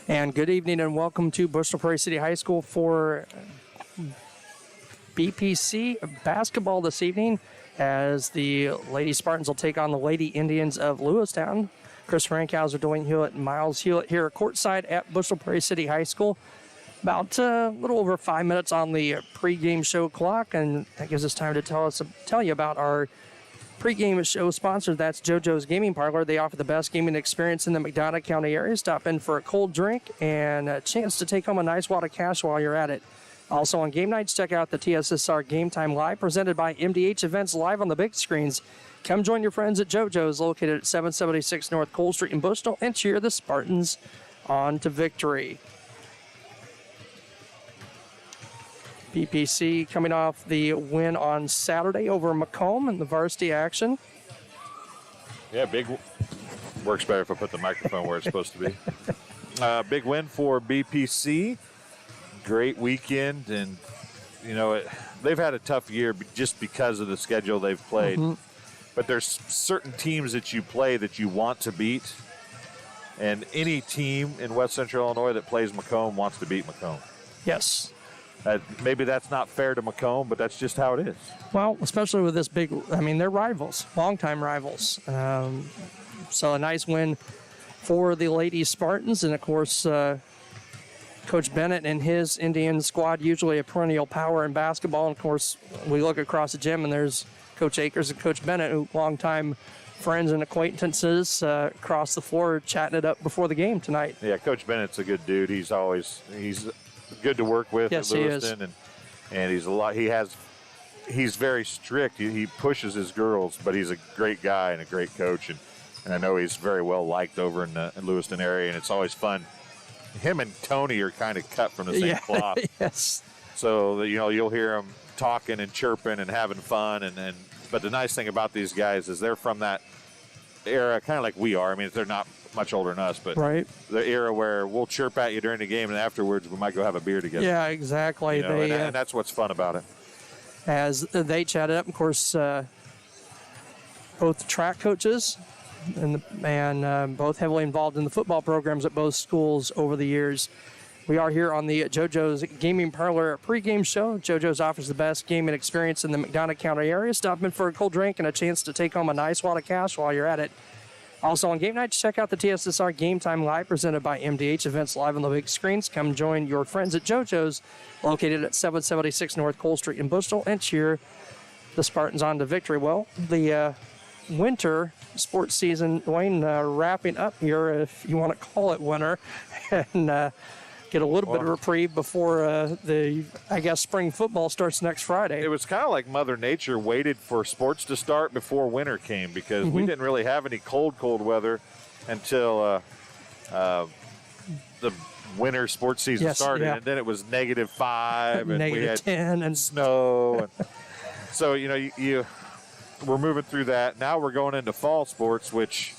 And good evening and welcome to Bristol Prairie City High School for BPC basketball this evening as the Lady Spartans will take on the Lady Indians of Lewistown. Chris Frankhauser, Dwayne Hewlett, and Miles Hewlett here courtside at Bristol Prairie City High School. About a little over 5 minutes on the pregame show clock, and that gives us time to tell you about our pregame show sponsor. That's JoJo's Gaming Parlor. They offer the best gaming experience in the McDonough County area. Stop in for a cold drink and a chance to take home a nice wad of cash while you're at it. Also on game nights, check out the TSSR Game Time Live, presented by MDH Events, live on the big screens. Come join your friends at JoJo's, located at 776 North Cole Street in Bristol, and cheer the Spartans on to victory. BPC coming off the win on Saturday over Macomb in the varsity action. Yeah, big. Works better if I put the microphone where it's supposed to be. Big win for BPC. Great weekend, and they've had a tough year just because of the schedule they've played. Mm-hmm. But there's certain teams that you play that you want to beat, and any team in West Central Illinois that plays Macomb wants to beat Macomb. Yes. Maybe that's not fair to Macomb, but that's just how it is. Well, especially with this big, they're rivals, longtime rivals. So a nice win for the Lady Spartans. And, of course, Coach Bennett and his Indian squad, usually a perennial power in basketball. And, of course, we look across the gym, and there's Coach Akers and Coach Bennett, who longtime friends and acquaintances across the floor chatting it up before the game tonight. Yeah, Coach Bennett's a good dude. He's good to work with at Lewiston, and he's very strict. He pushes his girls, but he's a great guy and a great coach, and I know he's very well liked over in the Lewiston area, and it's always fun. Him and Tony are kind of cut from the same cloth. Yes. So you'll hear them talking and chirping and having fun, but the nice thing about these guys is they're from that era, kind of like we are. They're not much older than us, but right. The era where we'll chirp at you during the game, and afterwards we might go have a beer together. Yeah, exactly. And that's what's fun about it. As they chatted up, of course, both track coaches and both heavily involved in the football programs at both schools over the years. We are here on the JoJo's Gaming Parlor pregame show. JoJo's offers the best gaming experience in the McDonough County area. Stop in for a cold drink and a chance to take home a nice wad of cash while you're at it. Also on game nights, check out the TSSR Game Time Live, presented by MDH Events, live on the big screens. Come join your friends at JoJo's, located at 776 North Cole Street in Bristol, and cheer the Spartans on to victory. Well, the winter sports season, Dwayne, wrapping up here, if you want to call it winter, and get a little bit of reprieve before spring football starts next Friday. It was kind of like Mother Nature waited for sports to start before winter came, because we didn't really have any cold weather until the winter sports season started, and then it was -5 and negative we had 10 and snow. And so we're moving through that. Now we're going into fall sports, which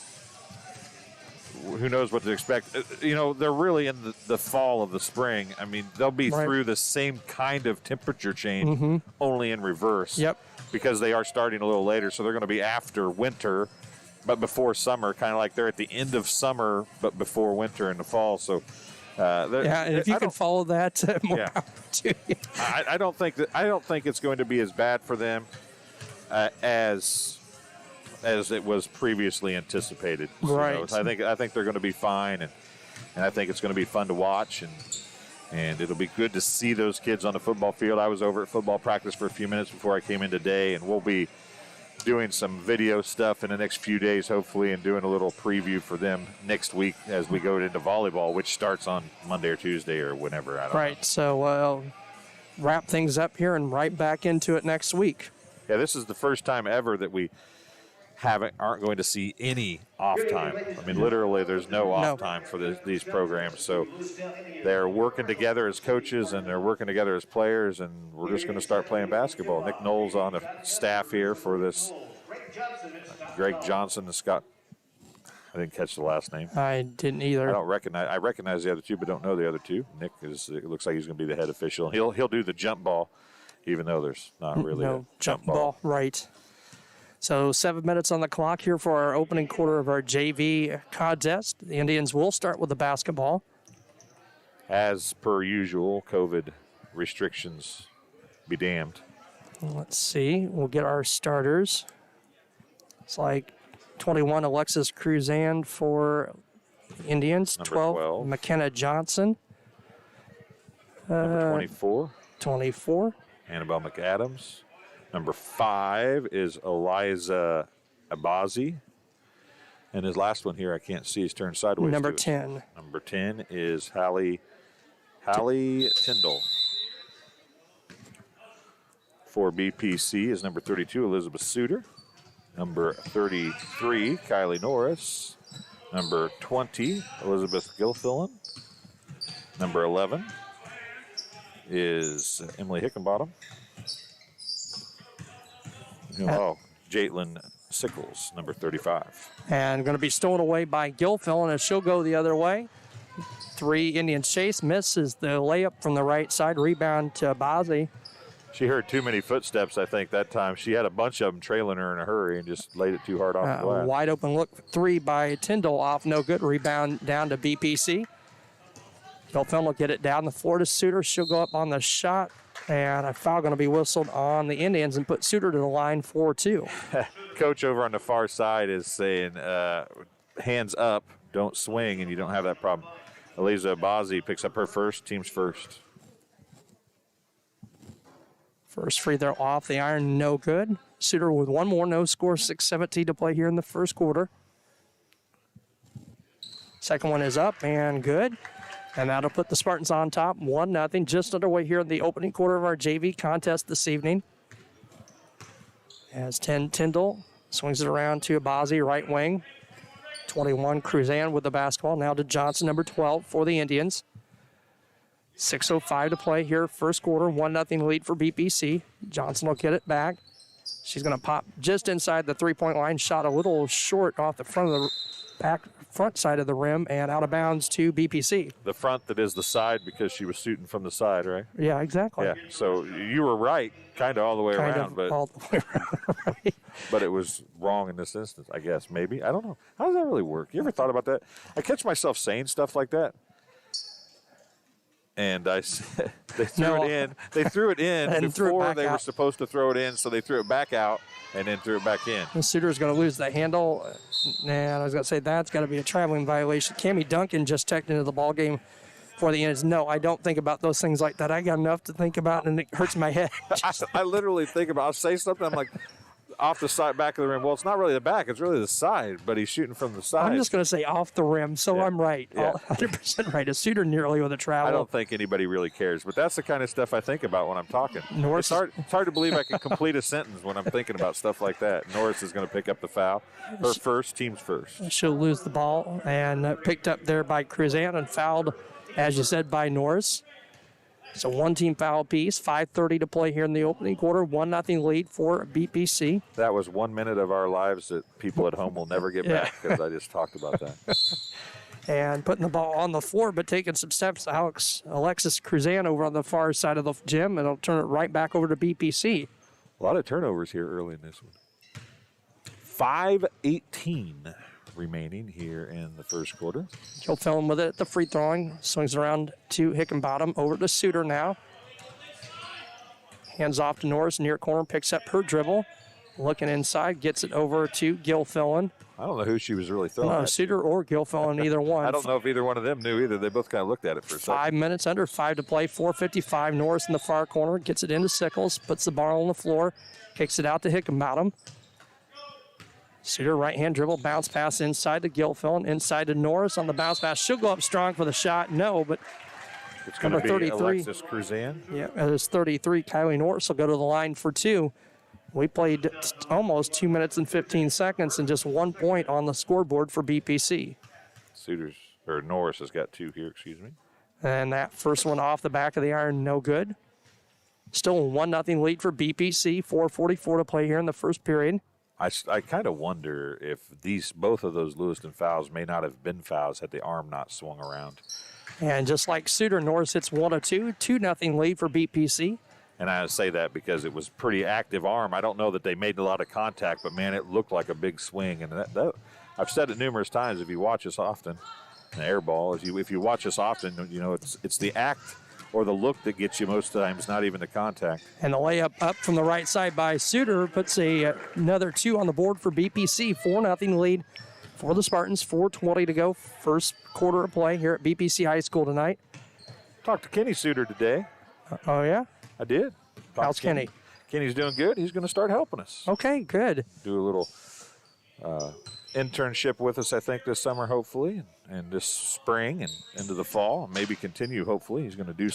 who knows what to expect. They're really in the fall of the spring. They'll be through the same kind of temperature change, only in reverse. Yep. Because they are starting a little later, so they're going to be after winter, but before summer, kind of like they're at the end of summer, but before winter in the fall. So, and if you can follow that more to you. I don't think it's going to be as bad for them as it was previously anticipated. Right. I think they're going to be fine, and I think it's going to be fun to watch, and it'll be good to see those kids on the football field. I was over at football practice for a few minutes before I came in today, and we'll be doing some video stuff in the next few days, hopefully, and doing a little preview for them next week as we go into volleyball, which starts on Monday or Tuesday or whenever. I don't know. Right. So wrap things up here and right back into it next week. Yeah, this is the first time ever that we aren't going to see any off time. Literally, there's no off time for these programs. So they're working together as coaches, and they're working together as players, and we're just going to start playing basketball. Nick Knowles on the staff here for this. Greg Johnson and Scott. I didn't catch the last name. I didn't either. I recognize the other two, but don't know the other two. Nick it looks like he's going to be the head official. He'll do the jump ball, even though there's not really a jump ball. Right. So 7 minutes on the clock here for our opening quarter of our JV contest. The Indians will start with the basketball. as per usual, COVID restrictions be damned. Let's see. We'll get our starters. It's like 21, Alexis Cruzan for the Indians. Number 12, McKenna Johnson. Number 24. 24. Annabelle McAdams. Number 5 is Eliza Abazi. And his last one here, I can't see. He's turned sideways. Number 10. Number 10 is Hallie Tyndall. For BPC is number 32, Elizabeth Suter. Number 33, Kylie Norris. Number 20, Elizabeth Gilfillan. Number 11 is Emily Hickenbottom. Jaitlin Sickles, number 35. And going to be stolen away by Gilfillan as she'll go the other way. 3 Indians chase, misses the layup from the right side, rebound to Abazi. She heard too many footsteps, I think, that time. She had a bunch of them trailing her in a hurry and just laid it too hard off the glass. Wide open look 3 by Tyndall off, no good. Rebound down to BPC. Gilfillan will get it down the floor to Suter. She'll go up on the shot, and a foul going to be whistled on the Indians and put Suter to the line for 2. Coach over on the far side is saying, hands up, don't swing, and you don't have that problem. Eliza Abazi picks up her first, team's first. First free throw off the iron, no good. Suter with one more, no score, 6:17 to play here in the first quarter. Second one is up and good. And that'll put the Spartans on top, 1-0, just underway here in the opening quarter of our JV contest this evening. As Tyndall swings it around to Abazi, right wing. 21, Cruzan with the basketball. Now to Johnson, number 12 for the Indians. 6:05 to play here, first quarter, 1-0 lead for BPC. Johnson will get it back. She's going to pop just inside the three-point line, shot a little short off the front side of the rim and out of bounds to BPC. The front that is the side because she was shooting from the side, right? Yeah, exactly. Yeah, so you were right kind of all the way around. But all the way around. but it was wrong in this instance, I guess, maybe. I don't know. How does that really work? You ever thought about that? I catch myself saying stuff like that. And I said, they threw it in. They threw it in before they were supposed to throw it in, so they threw it back out and then threw it back in. The Suter's going to lose the handle. And I was going to say that's got to be a traveling violation. Cammie Duncan just checked into the ball game for the Indians. No, I don't think about those things like that. I got enough to think about, and it hurts my head. I literally think about. I'll say something. I'm like, off the side, back of the rim. Well, it's not really the back; it's really the side. But he's shooting from the side. I'm just going to say off the rim, so I'm right. Yeah. 100% right. A Suter nearly with a travel. I don't think anybody really cares, but that's the kind of stuff I think about when I'm talking. Norris, it's hard to believe I can complete a sentence when I'm thinking about stuff like that. Norris is going to pick up the foul. Her first, team's first. She'll lose the ball, and picked up there by Cruzan and fouled, as you said, by Norris. So one-team foul piece, 5:30 to play here in the opening quarter, 1-0 lead for BPC. That was 1 minute of our lives that people at home will never get back because I just talked about that. And putting the ball on the floor, but taking some steps, Alexis Cruzan over on the far side of the gym, and it'll turn it right back over to BPC. A lot of turnovers here early in this one. 5:18 remaining here in the first quarter. Gilfillan with it at the free throwing. Swings around to Hickenbottom. Over to Suter now. Hands off to Norris. Near corner picks up her dribble. Looking inside. Gets it over to Gilfillan. I don't know who she was really throwing at. Suter or Gilfillan, either one. I don't know if either one of them knew either. They both kind of looked at it for a second. 5 minutes, under 5 to play. 4:55. Norris in the far corner. Gets it into Sickles. Puts the ball on the floor. Kicks it out to Hickenbottom. Suter right-hand dribble, bounce pass inside to Gilfillan, inside to Norris on the bounce pass. She'll go up strong for the shot. No, but it's going to be 33. Alexis Cruzan. Yeah, it's 33. Kylie Norris will go to the line for 2. We played almost 2 minutes and 15 seconds and just 1 point on the scoreboard for BPC. Norris has got 2 here, excuse me. And that first one off the back of the iron, no good. Still a 1-0 lead for BPC. 4:44 to play here in the first period. I kind of wonder if both of those Lewiston fouls may not have been fouls had the arm not swung around. And just like Suter, Norris hits 1 of 2. 2-0 lead for BPC. And I say that because it was pretty active arm. I don't know that they made a lot of contact, but man, it looked like a big swing. And that I've said it numerous times. If you watch us often, an air ball. If you watch us often, you know it's the act or the look that gets you most times, not even the contact. And the layup up from the right side by Suter puts another 2 on the board for BPC. 4-0 lead for the Spartans. 4:20 to go. First quarter of play here at BPC High School tonight. Talked to Kenny Suter today. Oh, yeah? I did. How's Kenny? Kenny's doing good. He's going to start helping us. Okay, good. Do a little internship with us, I think, this summer, hopefully, and this spring and into the fall, and maybe continue, hopefully. He's going to do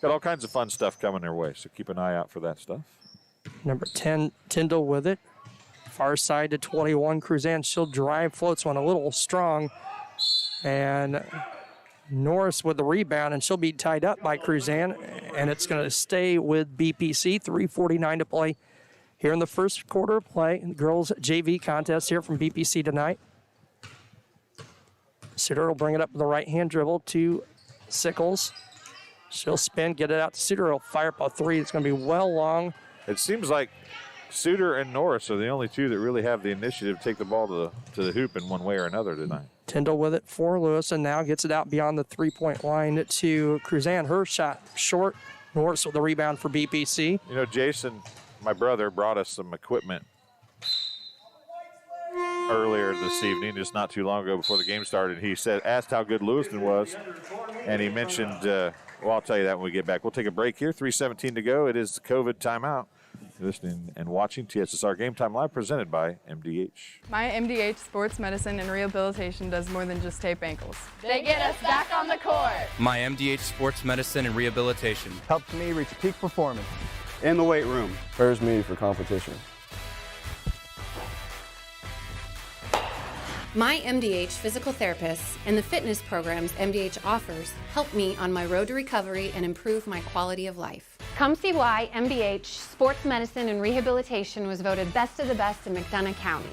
got all kinds of fun stuff coming their way, so keep an eye out for that stuff. Number 10, Tyndall with it. Far side to 21, Cruzan. She'll drive, floats one a little strong, and Norris with the rebound, and she'll be tied up by Cruzan, and it's going to stay with BPC. 3:49 to play here in the first quarter of play. Girls JV contest here from BPC tonight. Suter will bring it up with the right-hand dribble to Sickles. She'll spin, get it out to Suter. He'll fire up a 3. It's going to be well long. It seems like Suter and Norris are the only two that really have the initiative to take the ball to the hoop in one way or another tonight. Tyndall with it for Lewis, and now gets it out beyond the three-point line to Cruzan. Her shot short. Norris with the rebound for BPC. You know, Jason, my brother, brought us some equipment earlier this evening, just not too long ago before the game started. He asked how good Lewiston was, and he mentioned, well, I'll tell you that when we get back. We'll take a break here. 3:17 to go. It is the COVID timeout. You're listening and watching TSSR Game Time Live, presented by MDH. My MDH Sports Medicine and Rehabilitation does more than just tape ankles. They get us back on the court. My MDH Sports Medicine and Rehabilitation helps me reach peak performance in the weight room. Prepares me for competition. My MDH physical therapists and the fitness programs MDH offers help me on my road to recovery and improve my quality of life. Come see why MDH Sports Medicine and Rehabilitation was voted best of the best in McDonough County.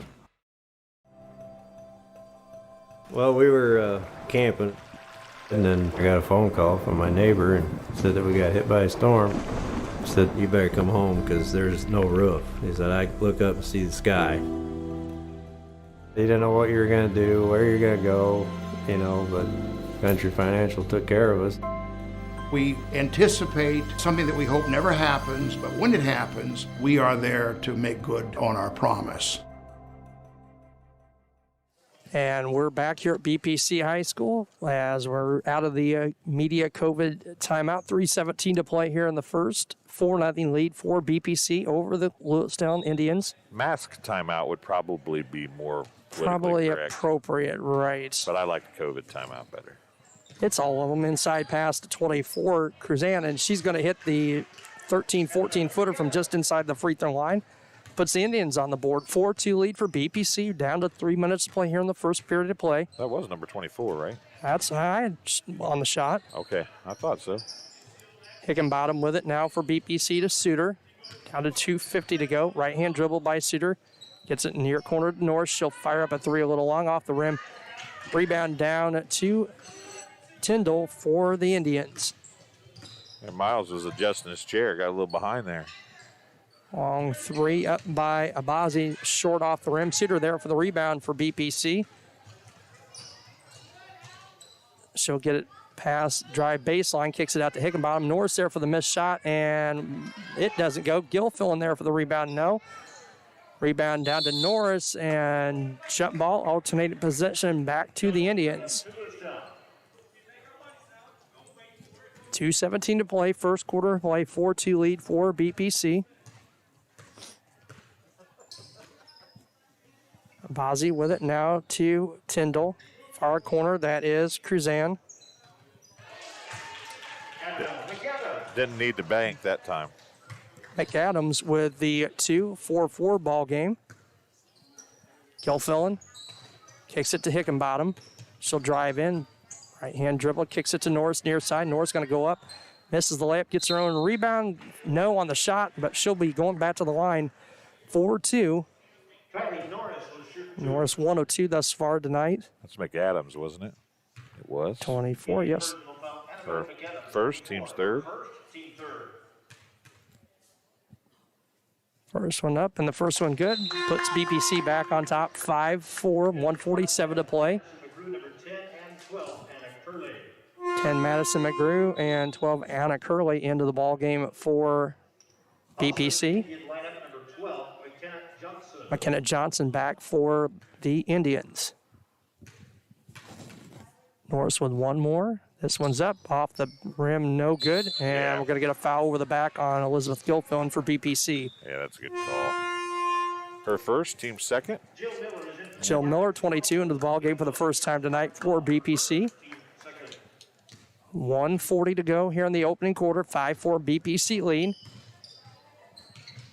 Well, we were camping, and then I got a phone call from my neighbor and said that we got hit by a storm. He said, "You better come home because there's no roof." He said, "I look up and see the sky." They didn't know what you were going to do, where you're going to go, but Venture Financial took care of us. We anticipate something that we hope never happens, but when it happens, we are there to make good on our promise. And we're back here at BPC High School as we're out of the media COVID timeout. 3:17 to play here in the first. 4-0 lead for BPC over the Lewistown Indians. Mask timeout would probably be more probably correct, appropriate, right? But I like the COVID timeout better. It's all of them. Inside pass to 24, Cruzan, and she's going to hit the 13, 14-footer from just inside the free throw line. Puts the Indians on the board. 4-2 lead for BPC. Down to 3 minutes to play here in the first period of play. That was number 24, right? That's high on the shot. Okay, I thought so. Hickenbottom with it now for BPC to Suter. Down to 2:50 to go. Right-hand dribble by Suter. Gets it near corner to Norris. She'll fire up a 3 a little long off the rim. Rebound down to Tyndall for the Indians. And Miles was adjusting his chair. Got a little behind there. Long 3 up by Abazi. Short off the rim. Suter there for the rebound for BPC. She'll get it past drive baseline. Kicks it out to Hickenbottom. Norris there for the missed shot, and it doesn't go. Gilfill in there for the rebound. No. Rebound down to Norris, and jump ball, alternated possession back to the Indians. 2:17 to play, first quarter play, 4-2 lead for BPC. Bazzi with it now to Tyndall. Far corner, that is Cruzan. Didn't need to bank that time. McAdams with the 2-4-4 ball game. Gilfillan kicks it to Hickenbottom. She'll drive in. Right-hand dribble, kicks it to Norris near side. Norris going to go up. Misses the layup, gets her own rebound. No on the shot, but she'll be going back to the line. 4-2. Norris 102 thus far tonight. That's McAdams, wasn't it? It was. 24, yes. Her first, team's third. First one up, and the first one good. Puts BPC back on top, 5-4, 147 to play. 10 Madison McGrew and 12 Anna Curley into the ball game for BPC. McKenna Johnson back for the Indians. Norris with one more. This one's up off the rim, no good. And we're going to get a foul over the back on Elizabeth Gilfillan for BPC. Yeah, that's a good call. Her first, team second. Jill Miller, 22, into the ball game for the first time tonight for BPC. 1:40 to go here in the opening quarter. 5-4 BPC lead.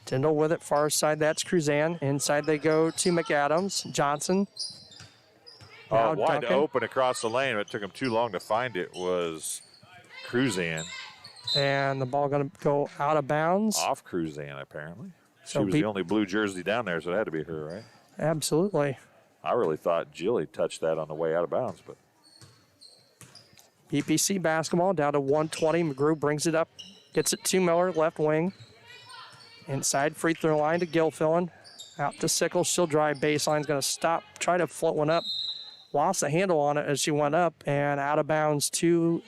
Tyndall with it, far side, that's Cruzan. Inside they go to McAdams. Johnson. Wide Duncan. open across the lane. It took him too long to find it. Was Cruzan. And the ball going to go out of bounds. Off Cruzan, apparently. So she was the only blue jersey down there, so it had to be her, right? Absolutely. I really thought Jilly touched that on the way out of bounds, but BPC basketball down to 120. McGrew brings it up, gets it to Miller, left wing. Inside free throw line to Gilfillan. Out to Sickles. She'll drive baseline's going to stop, try to float one up. Lost the handle on it as she went up and out of bounds to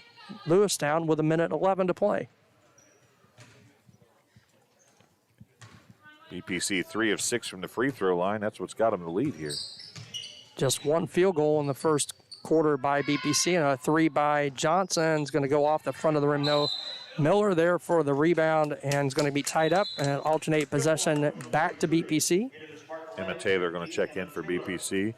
Lewistown with 1:11 to play. BPC 3 of 6 from the free throw line. That's what's got them the lead here. Just one field goal in the first quarter by BPC, and a 3 by Johnson's going to go off the front of the rim. No, Miller there for the rebound and is going to be tied up and alternate possession back to BPC. Emma Taylor going to check in for BPC.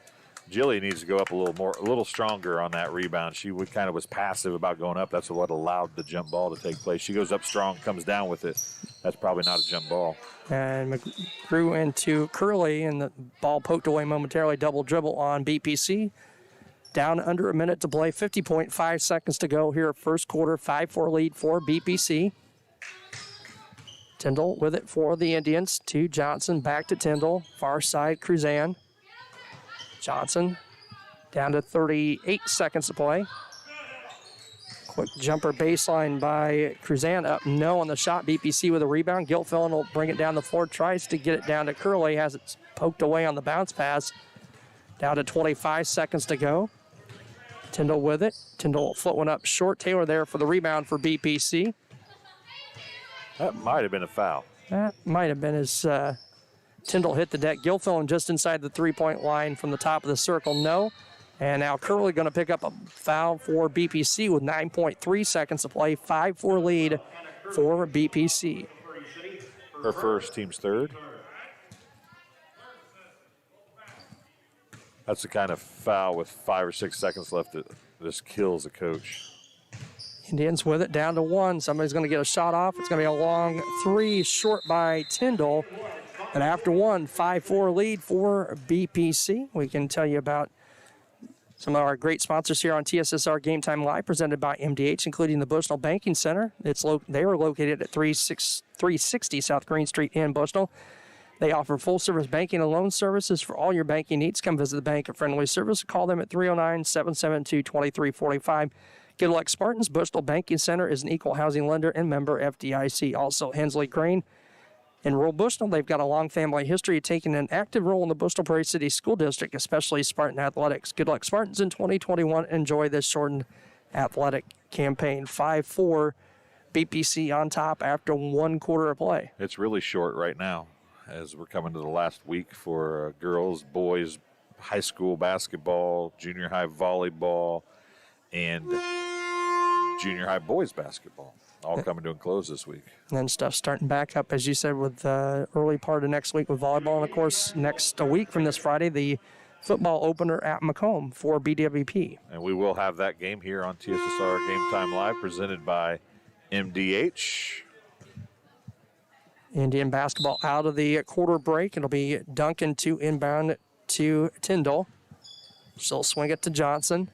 Jilly needs to go up a little stronger on that rebound. She kind of was passive about going up. That's what allowed the jump ball to take place. She goes up strong, comes down with it. That's probably not a jump ball. And McGrew into Curley, and the ball poked away momentarily. Double dribble on BPC. Down under a minute to play. 50.5 seconds to go here. First quarter, 5-4 lead for BPC. Tyndall with it for the Indians. To Johnson, back to Tyndall. Far side, Cruzan. Johnson down to 38 seconds to play. Quick jumper baseline by Cruzan, up no on the shot. BPC with a rebound. Gilfillan will bring it down the floor, tries to get it down to Curley, has it poked away on the bounce pass. Down to 25 seconds to go. Tyndall with it. Tyndall float one up short. Taylor there for the rebound for BPC. That might have been a foul. That might have been as Tyndall hit the deck. Gilfillan just inside the three-point line from the top of the circle, no. And now Curley going to pick up a foul for BPC with 9.3 seconds to play. 5-4 lead for BPC. Her first, team's third. That's the kind of foul with 5 or 6 seconds left that just kills a coach. Indians with it down to 1. Somebody's going to get a shot off. It's going to be a long 3, short by Tyndall. And after 1, 5-4 lead for BPC. We can tell you about some of our great sponsors here on TSSR Game Time Live, presented by MDH, including the Bushnell Banking Center. They are located at 360 South Green Street in Bushnell. They offer full-service banking and loan services for all your banking needs. Come visit the bank at friendly service. Call them at 309-772-2345. Good luck, Spartans. Bushnell Banking Center is an equal housing lender and member FDIC. Also, Hensley Grain. In rural Bushnell, they've got a long family history of taking an active role in the Bushnell Prairie City School District, especially Spartan athletics. Good luck, Spartans, in 2021. Enjoy this shortened athletic campaign. 5-4, BPC on top after 1 quarter of play. It's really short right now as we're coming to the last week for girls, boys, high school basketball, junior high volleyball, and junior high boys basketball. All coming to a close this week. And then stuff starting back up, as you said, with the early part of next week with volleyball. And, of course, next week from this Friday, the football opener at Macomb for BWP. And we will have that game here on TSSR Game Time Live, presented by MDH. Indian basketball out of the quarter break. It'll be Duncan to inbound to Tyndall. She'll swing it to Johnson.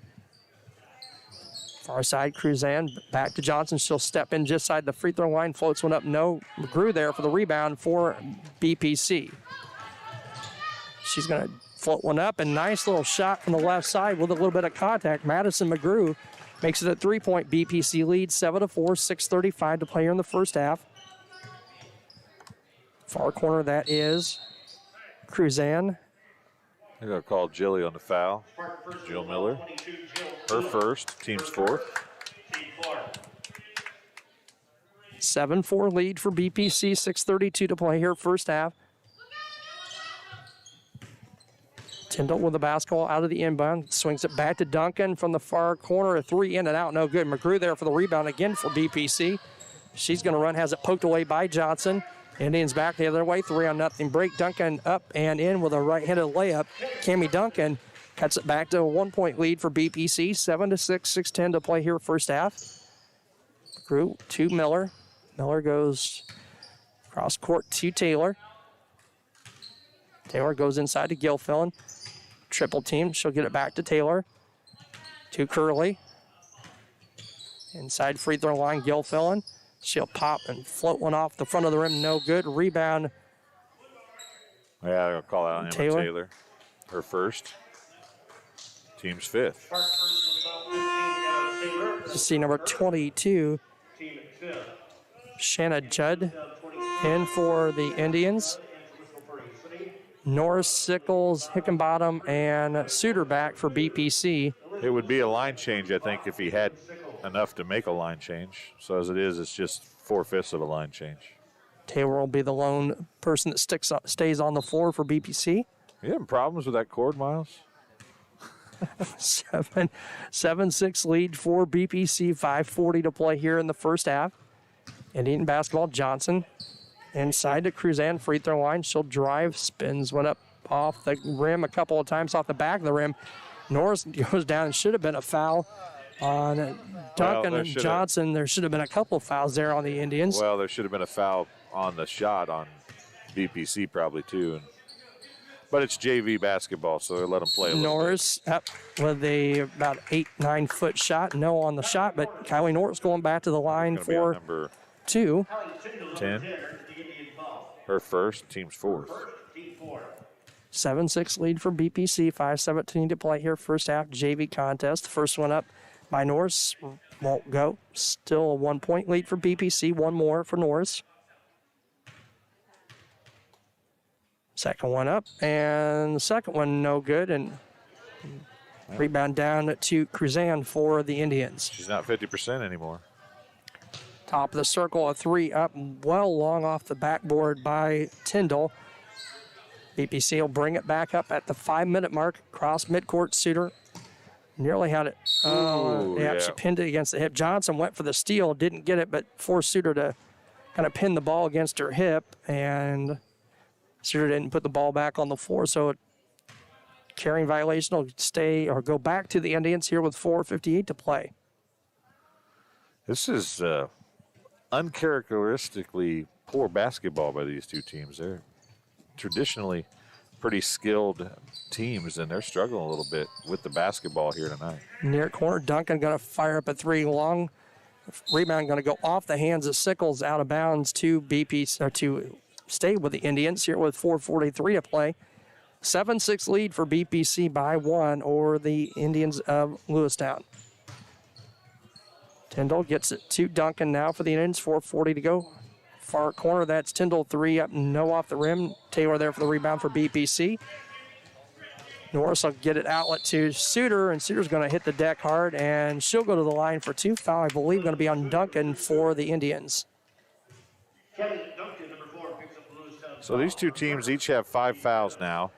Far side, Cruzan, back to Johnson. She'll step in just side the free throw line, floats one up. No, McGrew there for the rebound for BPC. She's going to float one up, and nice little shot from the left side with a little bit of contact. Madison McGrew makes it a 3-point BPC lead, 7-4, 6:35 to play here in the first half. Far corner, that is Cruzan. They're going to call Jilly on the foul. Jill Miller. her first, team's fourth. 7-4 lead for BPC, 6:32 to play here, first half. Tyndall with the basketball out of the inbound, swings it back to Duncan from the far corner, a three in and out, no good. McGrew there for the rebound again for BPC. She's going to run, has it poked away by Johnson. Indians back the other way, 3-0 break. Duncan up and in with a right-handed layup. Cammie Duncan cuts it back to a 1-point lead for BPC, 7-6, 6:10 to play here first half. McGrew to Miller. Miller goes cross court to Taylor. Taylor goes inside to Gilfillan. Triple team. She'll get it back to Taylor. To Curley. Inside free throw line, Gilfillan. She'll pop and float one off the front of the rim. No good. Rebound. Yeah, I'm going to call out Emma Taylor. Her first. Team's fifth. See number 22. Shanna Judd in for the Indians. Norris, Sickles, Hickenbottom, and Suter back for BPC. It would be a line change, I think, if he had enough to make a line change. So as it is, it's just 4/5 of a line change. Taylor will be the lone person that stays on the floor for BPC. You having problems with that cord, Miles? 7-6 lead for BPC, 5:40 to play here in the first half. Indian basketball, Johnson inside to Cruzan, free throw line. She'll drive, spins, went up off the rim a couple of times off the back of the rim. Norris goes down. It should have been a foul on Duncan and Johnson. There should have been a couple of fouls there on the Indians. Well, there should have been a foul on the shot on BPC probably too. But it's JV basketball, so they let them play a little Norris up with a about 8-9 foot shot. No on the shot, but Kylie Norris going back to the line for number 2. 10. Her first, team's fourth. 7-6 lead for BPC, 5:17 to play here. First half JV contest. The first one up by Norris won't go. Still a 1-point lead for BPC. One more for Norris. Second one up, and the second one no good. And rebound down to Cruzan for the Indians. She's not 50% anymore. Top of the circle, a three up, well long off the backboard by Tyndall. BPC will bring it back up at the 5-minute mark. Cross midcourt, Suter nearly had it. Oh, yeah, she pinned it against the hip. Johnson went for the steal, didn't get it, but forced Suter to kind of pin the ball against her hip, and Suter didn't put the ball back on the floor, so a carrying violation will stay or go back to the Indians here with 4:58 to play. This is uncharacteristically poor basketball by these two teams. They're traditionally pretty skilled teams, and they're struggling a little bit with the basketball here tonight. Near corner, Duncan going to fire up a three long. Rebound going to go off the hands of Sickles, out of bounds to BPC, or to stay with the Indians here with 4:43 to play. 7-6 lead for BPC by 1 over the Indians of Lewistown. Tyndall gets it to Duncan now for the Indians, 4:40 to go. Far corner, that's Tyndall, three up, no off the rim. Taylor there for the rebound for BPC. Norris will get it outlet to Suter, and Suter's going to hit the deck hard, and she'll go to the line for 2. Foul, I believe, going to be on Duncan for the Indians. So these two teams each have 5 fouls now,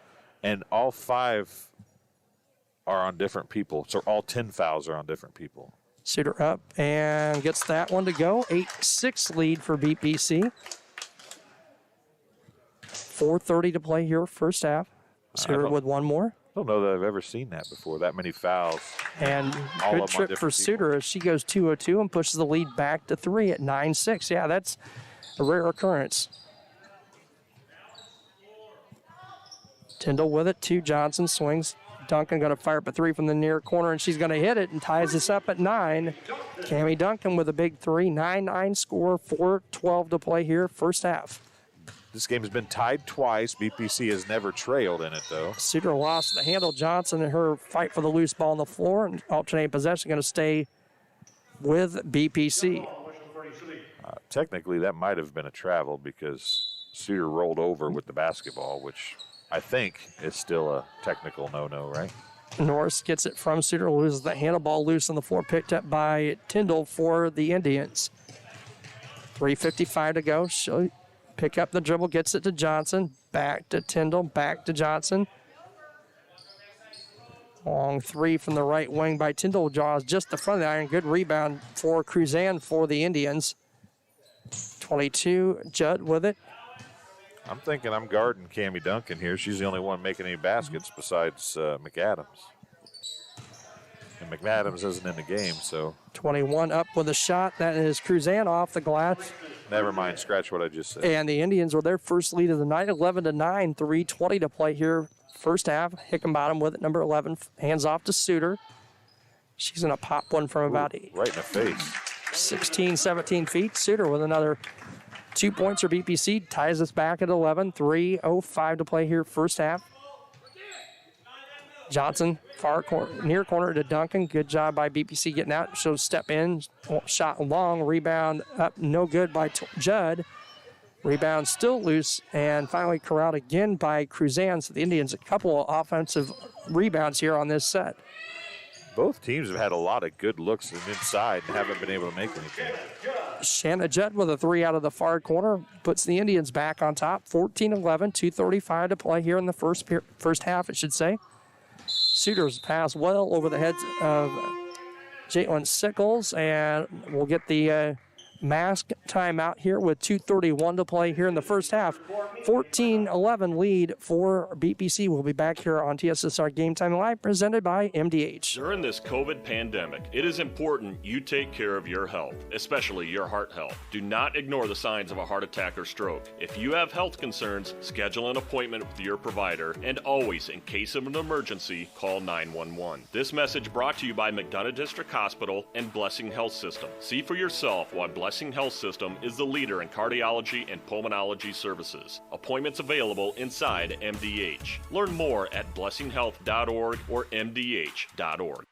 and all 5 are on different people. So all 10 fouls are on different people. Suter up and gets that one to go. 8-6 lead for BPC. 4:30 to play here, first half. Suter with one more. I don't know that I've ever seen that before, that many fouls. And good trip for Suter as she goes 2-2 and pushes the lead back to 3 at 9-6. Yeah, that's a rare occurrence. Tyndall with it to Johnson, swings. Duncan going to fire up a 3 from the near corner, and she's going to hit it and ties this up at 9. Cammie Duncan with a big 3, 9-9 score, 4:12 to play here, first half. This game has been tied twice. BPC has never trailed in it, though. Suter lost the handle. Johnson and her fight for the loose ball on the floor, and alternating possession going to stay with BPC. Technically, that might have been a travel because Suter rolled over with the basketball, which I think is still a technical no-no, right? Norris gets it from Suter, loses the handle, ball loose on the floor, picked up by Tyndall for the Indians. 3:55 to go. She'll pick up the dribble, gets it to Johnson, back to Tyndall, back to Johnson. Long three from the right wing by Tyndall, draws just the front of the iron. Good rebound for Cruzan for the Indians. 22, Judd with it. I'm thinking I'm guarding Cammie Duncan here. She's the only one making any baskets besides McAdams. And McAdams isn't in the game, so. 21 up with a shot. That is Cruzan off the glass. Never mind, scratch what I just said. And the Indians were their first lead of the night, 11-9, 3:20 to play here. First half, Hickenbottom with it, number 11, hands off to Suter. She's going to pop one from about right in the face. 16, 17 feet. Suter with another 2 points for BPC, ties us back at 11, 3:05 to play here first half. Johnson, far corner, near corner to Duncan. Good job by BPC getting out. She'll step in, shot long, rebound up, no good by Judd. Rebound still loose, and finally corralled again by Cruzan. So the Indians, a couple of offensive rebounds here on this set. Both teams have had a lot of good looks inside and haven't been able to make anything. Shanna Judd with a three out of the far corner puts the Indians back on top. 14-11, 2:35 to play here in the first half, it should say. Suter's pass well over the heads of Jalen Sickles, and we'll get the mask timeout here with 2:31 to play here in the first half. 14-11 lead for BPC. We'll be back here on TSSR Game Time Live, presented by MDH. During this COVID pandemic, it is important you take care of your health, especially your heart health. Do not ignore the signs of a heart attack or stroke. If you have health concerns, schedule an appointment with your provider, and always, in case of an emergency, call 911. This message brought to you by McDonough District Hospital and Blessing Health System. See for yourself why Blessing Health System is the leader in cardiology and pulmonology services. Appointments available inside MDH. Learn more at blessinghealth.org or mdh.org.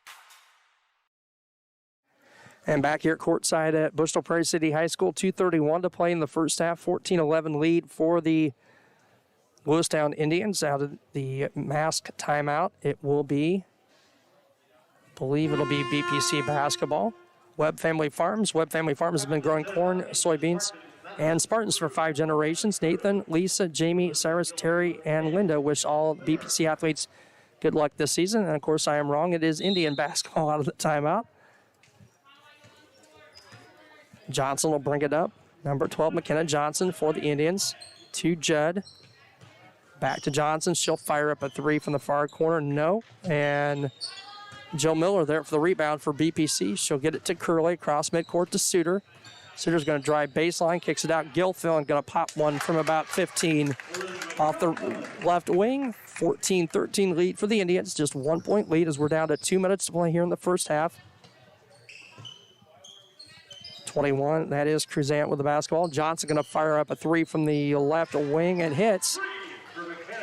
And back here courtside at Bushnell Prairie City High School, 2:31 to play in the first half. 14-11 lead for the Lewistown Indians out of the mask timeout. It will be, I believe it'll be BPC basketball. Webb Family Farms. Webb Family Farms has been growing corn, soybeans, and Spartans for 5 generations. Nathan, Lisa, Jamie, Cyrus, Terry, and Linda wish all BPC athletes good luck this season. And, of course, I am wrong. It is Indian basketball out of the timeout. Johnson will bring it up. Number 12, McKenna Johnson for the Indians. To Judd. Back to Johnson. She'll fire up a three from the far corner. No. And Jill Miller there for the rebound for BPC. She'll get it to Curley, across midcourt to Suter. Suter's going to drive baseline, kicks it out. Gilfillan going to pop one from about 15 off the left wing. 14-13 lead for the Indians. Just 1 point lead as we're down to 2 minutes to play here in the first half. 21, that is Cruzant with the basketball. Johnson going to fire up a three from the left wing and hits.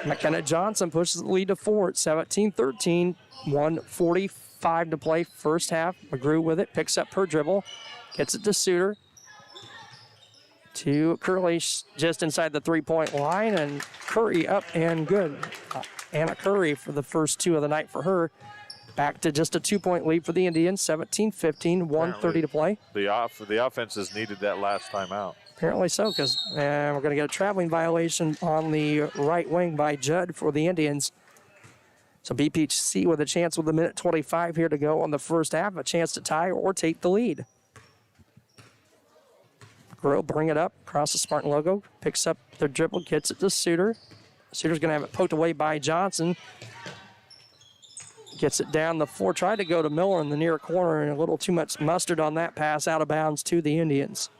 McKenna Johnson pushes the lead to 4 at 17-13. 1:45 to play first half. McGrew with it, picks up her dribble, gets it to Suter. To Curley, just inside the three-point line, and Curry up and good. Anna Curry for the first two of the night for her. Back to just a 2 point lead for the Indians, 17-15, 1:30 to play. The offenses needed that last time out. Apparently so, because we're going to get a traveling violation on the right wing by Judd for the Indians. So BPC with a chance with a minute 25 here to go on the first half, a chance to tie or take the lead. Grill bring it up across the Spartan logo, picks up the dribble, gets it to Suter. Suter's going to have it poked away by Johnson. Gets it down the floor, tried to go to Miller in the near corner, and a little too much mustard on that pass, out of bounds to the Indians.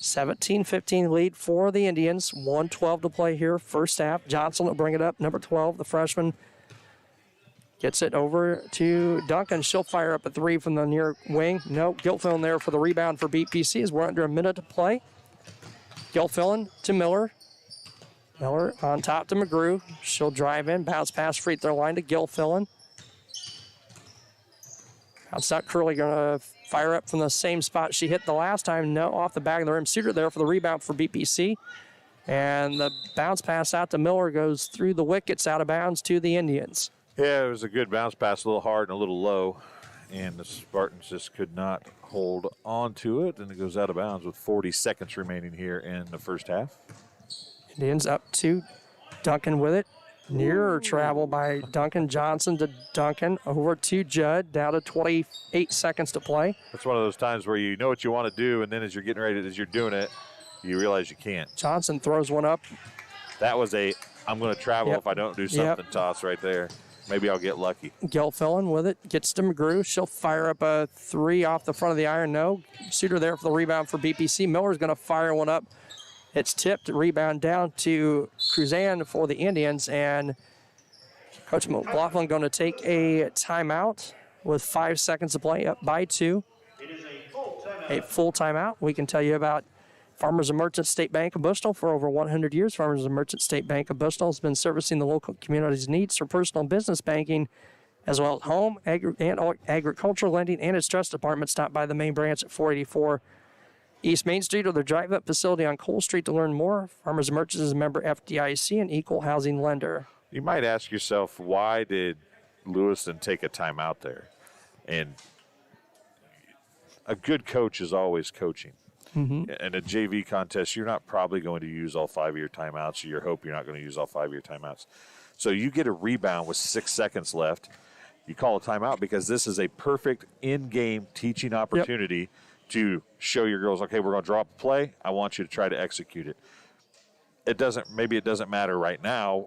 17-15 lead for the Indians. 1:12 to play here, first half. Johnson will bring it up. Number 12, the freshman, gets it over to Duncan. She'll fire up a three from the near wing. No, Gilfillan there for the rebound for BPC as we're under a minute to play. Gilfillan to Miller. Miller on top to McGrew. She'll drive in, bounce past free throw line to Gilfillan. Bounce out, Curley going to fire up from the same spot she hit the last time. No, off the back of the rim. Suter there for the rebound for BPC. And the bounce pass out to Miller goes through the wickets, out of bounds to the Indians. Yeah, it was a good bounce pass, a little hard and a little low, and the Spartans just could not hold on to it, and it goes out of bounds with 40 seconds remaining here in the first half. Indians up to Duncan with it. Nearer travel by Duncan. Johnson to Duncan, over to Judd, down to 28 seconds to play. It's one of those times where you know what you want to do, and then as you're getting ready, as you're doing it, you realize you can't. Johnson throws one up. That was a I'm going to travel if I don't do something toss right there. Maybe I'll get lucky. Gelfellen with it, gets to McGrew. She'll fire up a 3 off the front of the iron. No. Suter there for the rebound for BPC. Miller's going to fire one up. It's tipped, rebound down to Cruzan for the Indians, and Coach McLaughlin going to take a timeout with 5 seconds to play, up by 2. A full timeout. We can tell you about Farmers and Merchants State Bank of Bristol for over 100 years. Farmers and Merchants State Bank of Bristol has been servicing the local community's needs for personal and business banking, as well as home, and agricultural lending, and its trust department. Stop by the main branch at 484 East Main Street or their drive-up facility on Cole Street to learn more. Farmers and Merchants is a member FDIC and equal housing lender. You might ask yourself, why did Lewiston take a timeout there? And a good coach is always coaching. In a JV contest, you're not probably going to use all 5 of your timeouts. You hope you're not going to use all 5 of your timeouts. So you get a rebound with 6 seconds left. You call a timeout because this is a perfect in-game teaching opportunity to show your girls, okay, we're going to draw up a play. I want you to try to execute it. Maybe it doesn't matter right now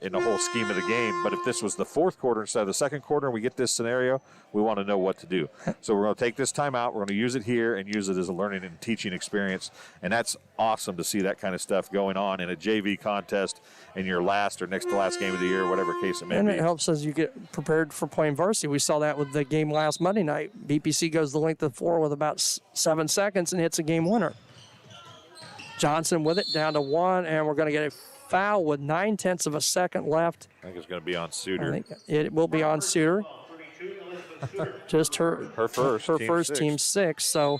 in the whole scheme of the game, but if this was the fourth quarter instead of the second quarter and we get this scenario, we want to know what to do. So we're going to take this time out, we're going to use it here and use it as a learning and teaching experience, and that's awesome to see that kind of stuff going on in a JV contest in your last or next to last game of the year, whatever case it may be. And it helps as you get prepared for playing varsity. We saw that with the game last Monday night. BPC goes the length of the floor with about 7 seconds and hits a game winner. Johnson with it, down to 1, and we're going to get a foul with 9/10 of a second left. I think it's going to be on Suter. I think it will be on Suter. Just her first, team 6. So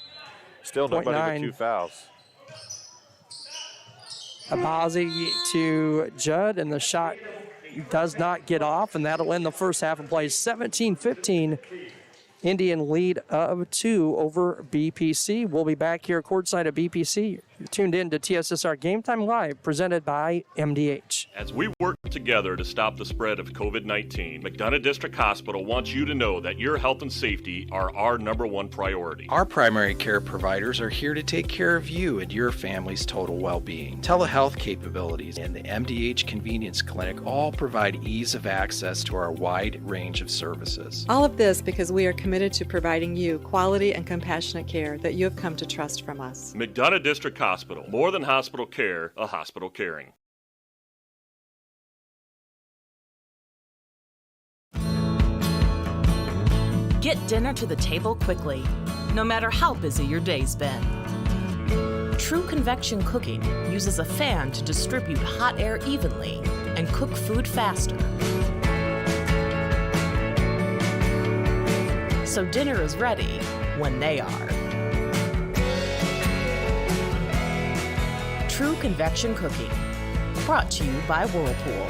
still nobody with 2 fouls. Abazi to Judd, and the shot does not get off, and that'll end the first half of play. 17-15, Indian lead of 2 over BPC. We'll be back here courtside at BPC. You're tuned in to TSSR Game Time Live, presented by MDH. As we work together to stop the spread of COVID-19, McDonough District Hospital wants you to know that your health and safety are our #1 priority. Our primary care providers are here to take care of you and your family's total well-being. Telehealth capabilities and the MDH Convenience Clinic all provide ease of access to our wide range of services. All of this because we are committed to providing you quality and compassionate care that you have come to trust from us. McDonough District Hospital, more than hospital care, a hospital caring. Get dinner to the table quickly, no matter how busy your day's been. True Convection Cooking uses a fan to distribute hot air evenly and cook food faster. So dinner is ready when they are. True Convection Cooking, brought to you by Whirlpool.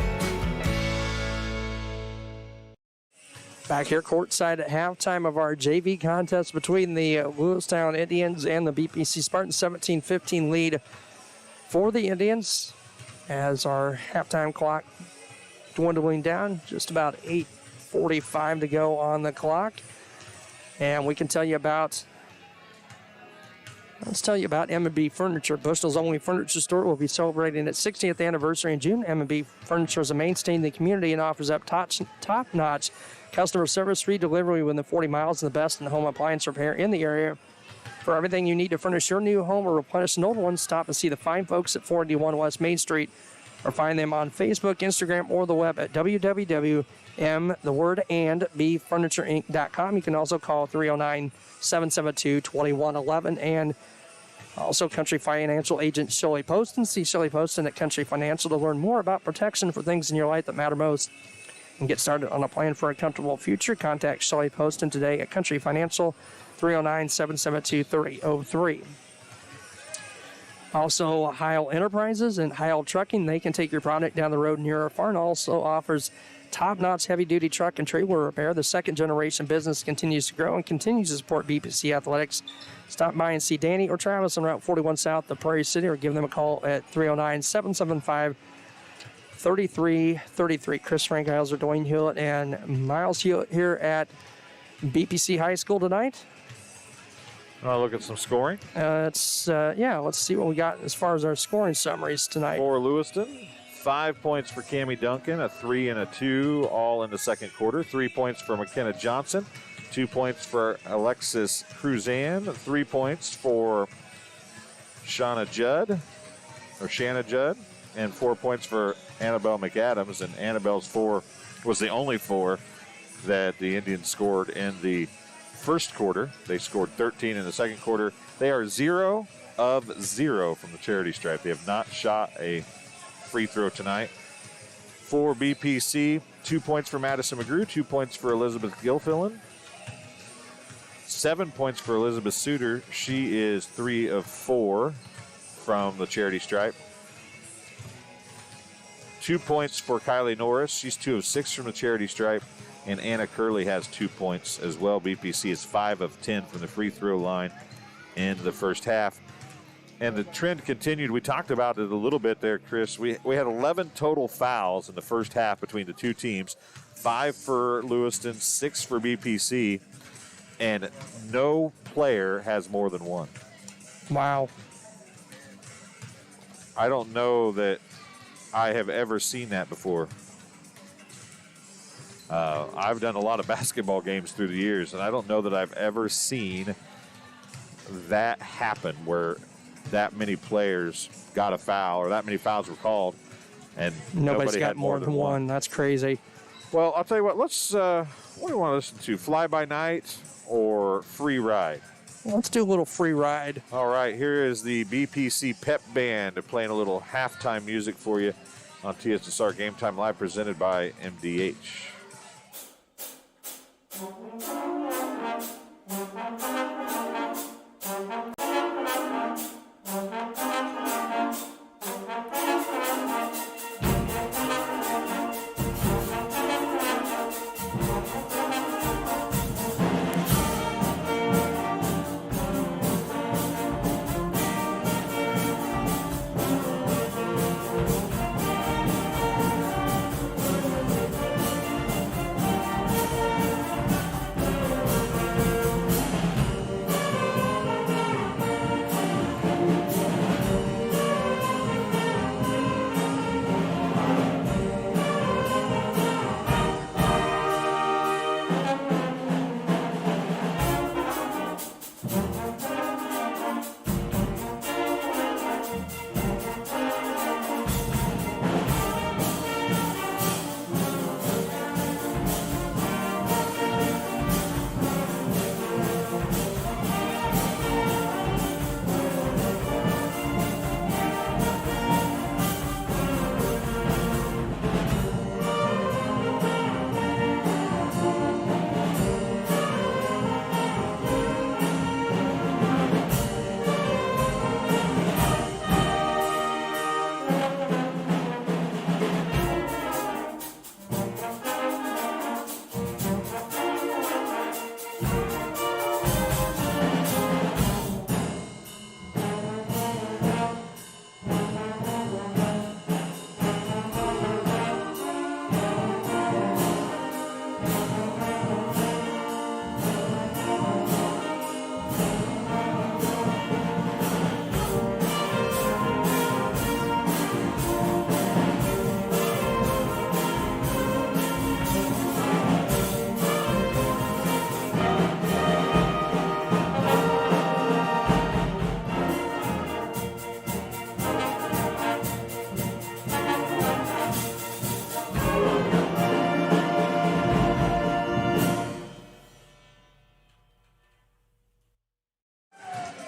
Back here courtside at halftime of our JV contest between the Lewistown Indians and the BPC Spartans. 17-15 lead for the Indians as our halftime clock dwindling down. Just about 8:45 to go on the clock. And we can tell you about, let's tell you about M&B Furniture. Bristol's only furniture store will be celebrating its 60th anniversary in June. M&B Furniture is a mainstay in the community and offers up top-notch customer service, free delivery within 40 miles, and the best in home appliance repair in the area. For everything you need to furnish your new home or replenish an old one, stop and see the fine folks at 481 West Main Street, or find them on Facebook, Instagram, or the web at www.bfurnitureinc.com. You can also call 309-772-2111, and also Country Financial agent Shelley Poston. See Shelley Poston at Country Financial to learn more about protection for things in your life that matter most and get started on a plan for a comfortable future. Contact Shelley Poston today at Country Financial, 309-772-3003. Also, Heil Enterprises and Heil Trucking, they can take your product down the road near or far, and also offers top-notch heavy-duty truck and trailer repair. The second-generation business continues to grow and continues to support BPC Athletics. Stop by and see Danny or Travis on Route 41 South, the Prairie City, or give them a call at 309-775-3333. Chris Frank Hauser, Dwayne Hewlett, and Miles Hewlett here at BPC High School tonight. I'll look at some scoring. Let's see what we got as far as our scoring summaries tonight. For Lewiston, 5 points for Cammie Duncan, a 3 and a 2, all in the second quarter. 3 points for McKenna Johnson, 2 points for Alexis Cruzan, 3 points for Shanna Judd, and 4 points for Annabelle McAdams. And Annabelle's 4 was the only 4 that the Indians scored in the first quarter. They scored 13 in the second quarter. They are 0 of 0 from the charity stripe. They have not shot a free throw tonight. For BPC, 2 points for Madison McGrew, 2 points for Elizabeth Gilfillan, 7 points for Elizabeth Suter. She is 3 of 4 from the charity stripe. 2 points for Kylie Norris. She's 2 of 6 from the charity stripe. And Anna Curley has 2 points as well. BPC is 5 of 10 from the free throw line in the first half. And the trend continued. We talked about it a little bit there, Chris. We had 11 total fouls in the first half between the two teams. 5 for Lewiston, 6 for BPC. And no player has more than 1. Wow. I don't know that I have ever seen that before. I've done a lot of basketball games through the years, and I don't know that I've ever seen that happen where that many players got a foul or that many fouls were called and Nobody's got more than one. That's crazy. Well, I'll tell you what, what do you want to listen to? Fly by Night or Free Ride? Let's do a little free ride. All right, here is the BPC Pep Band playing a little halftime music for you on TSSR Game Time Live, presented by MDH.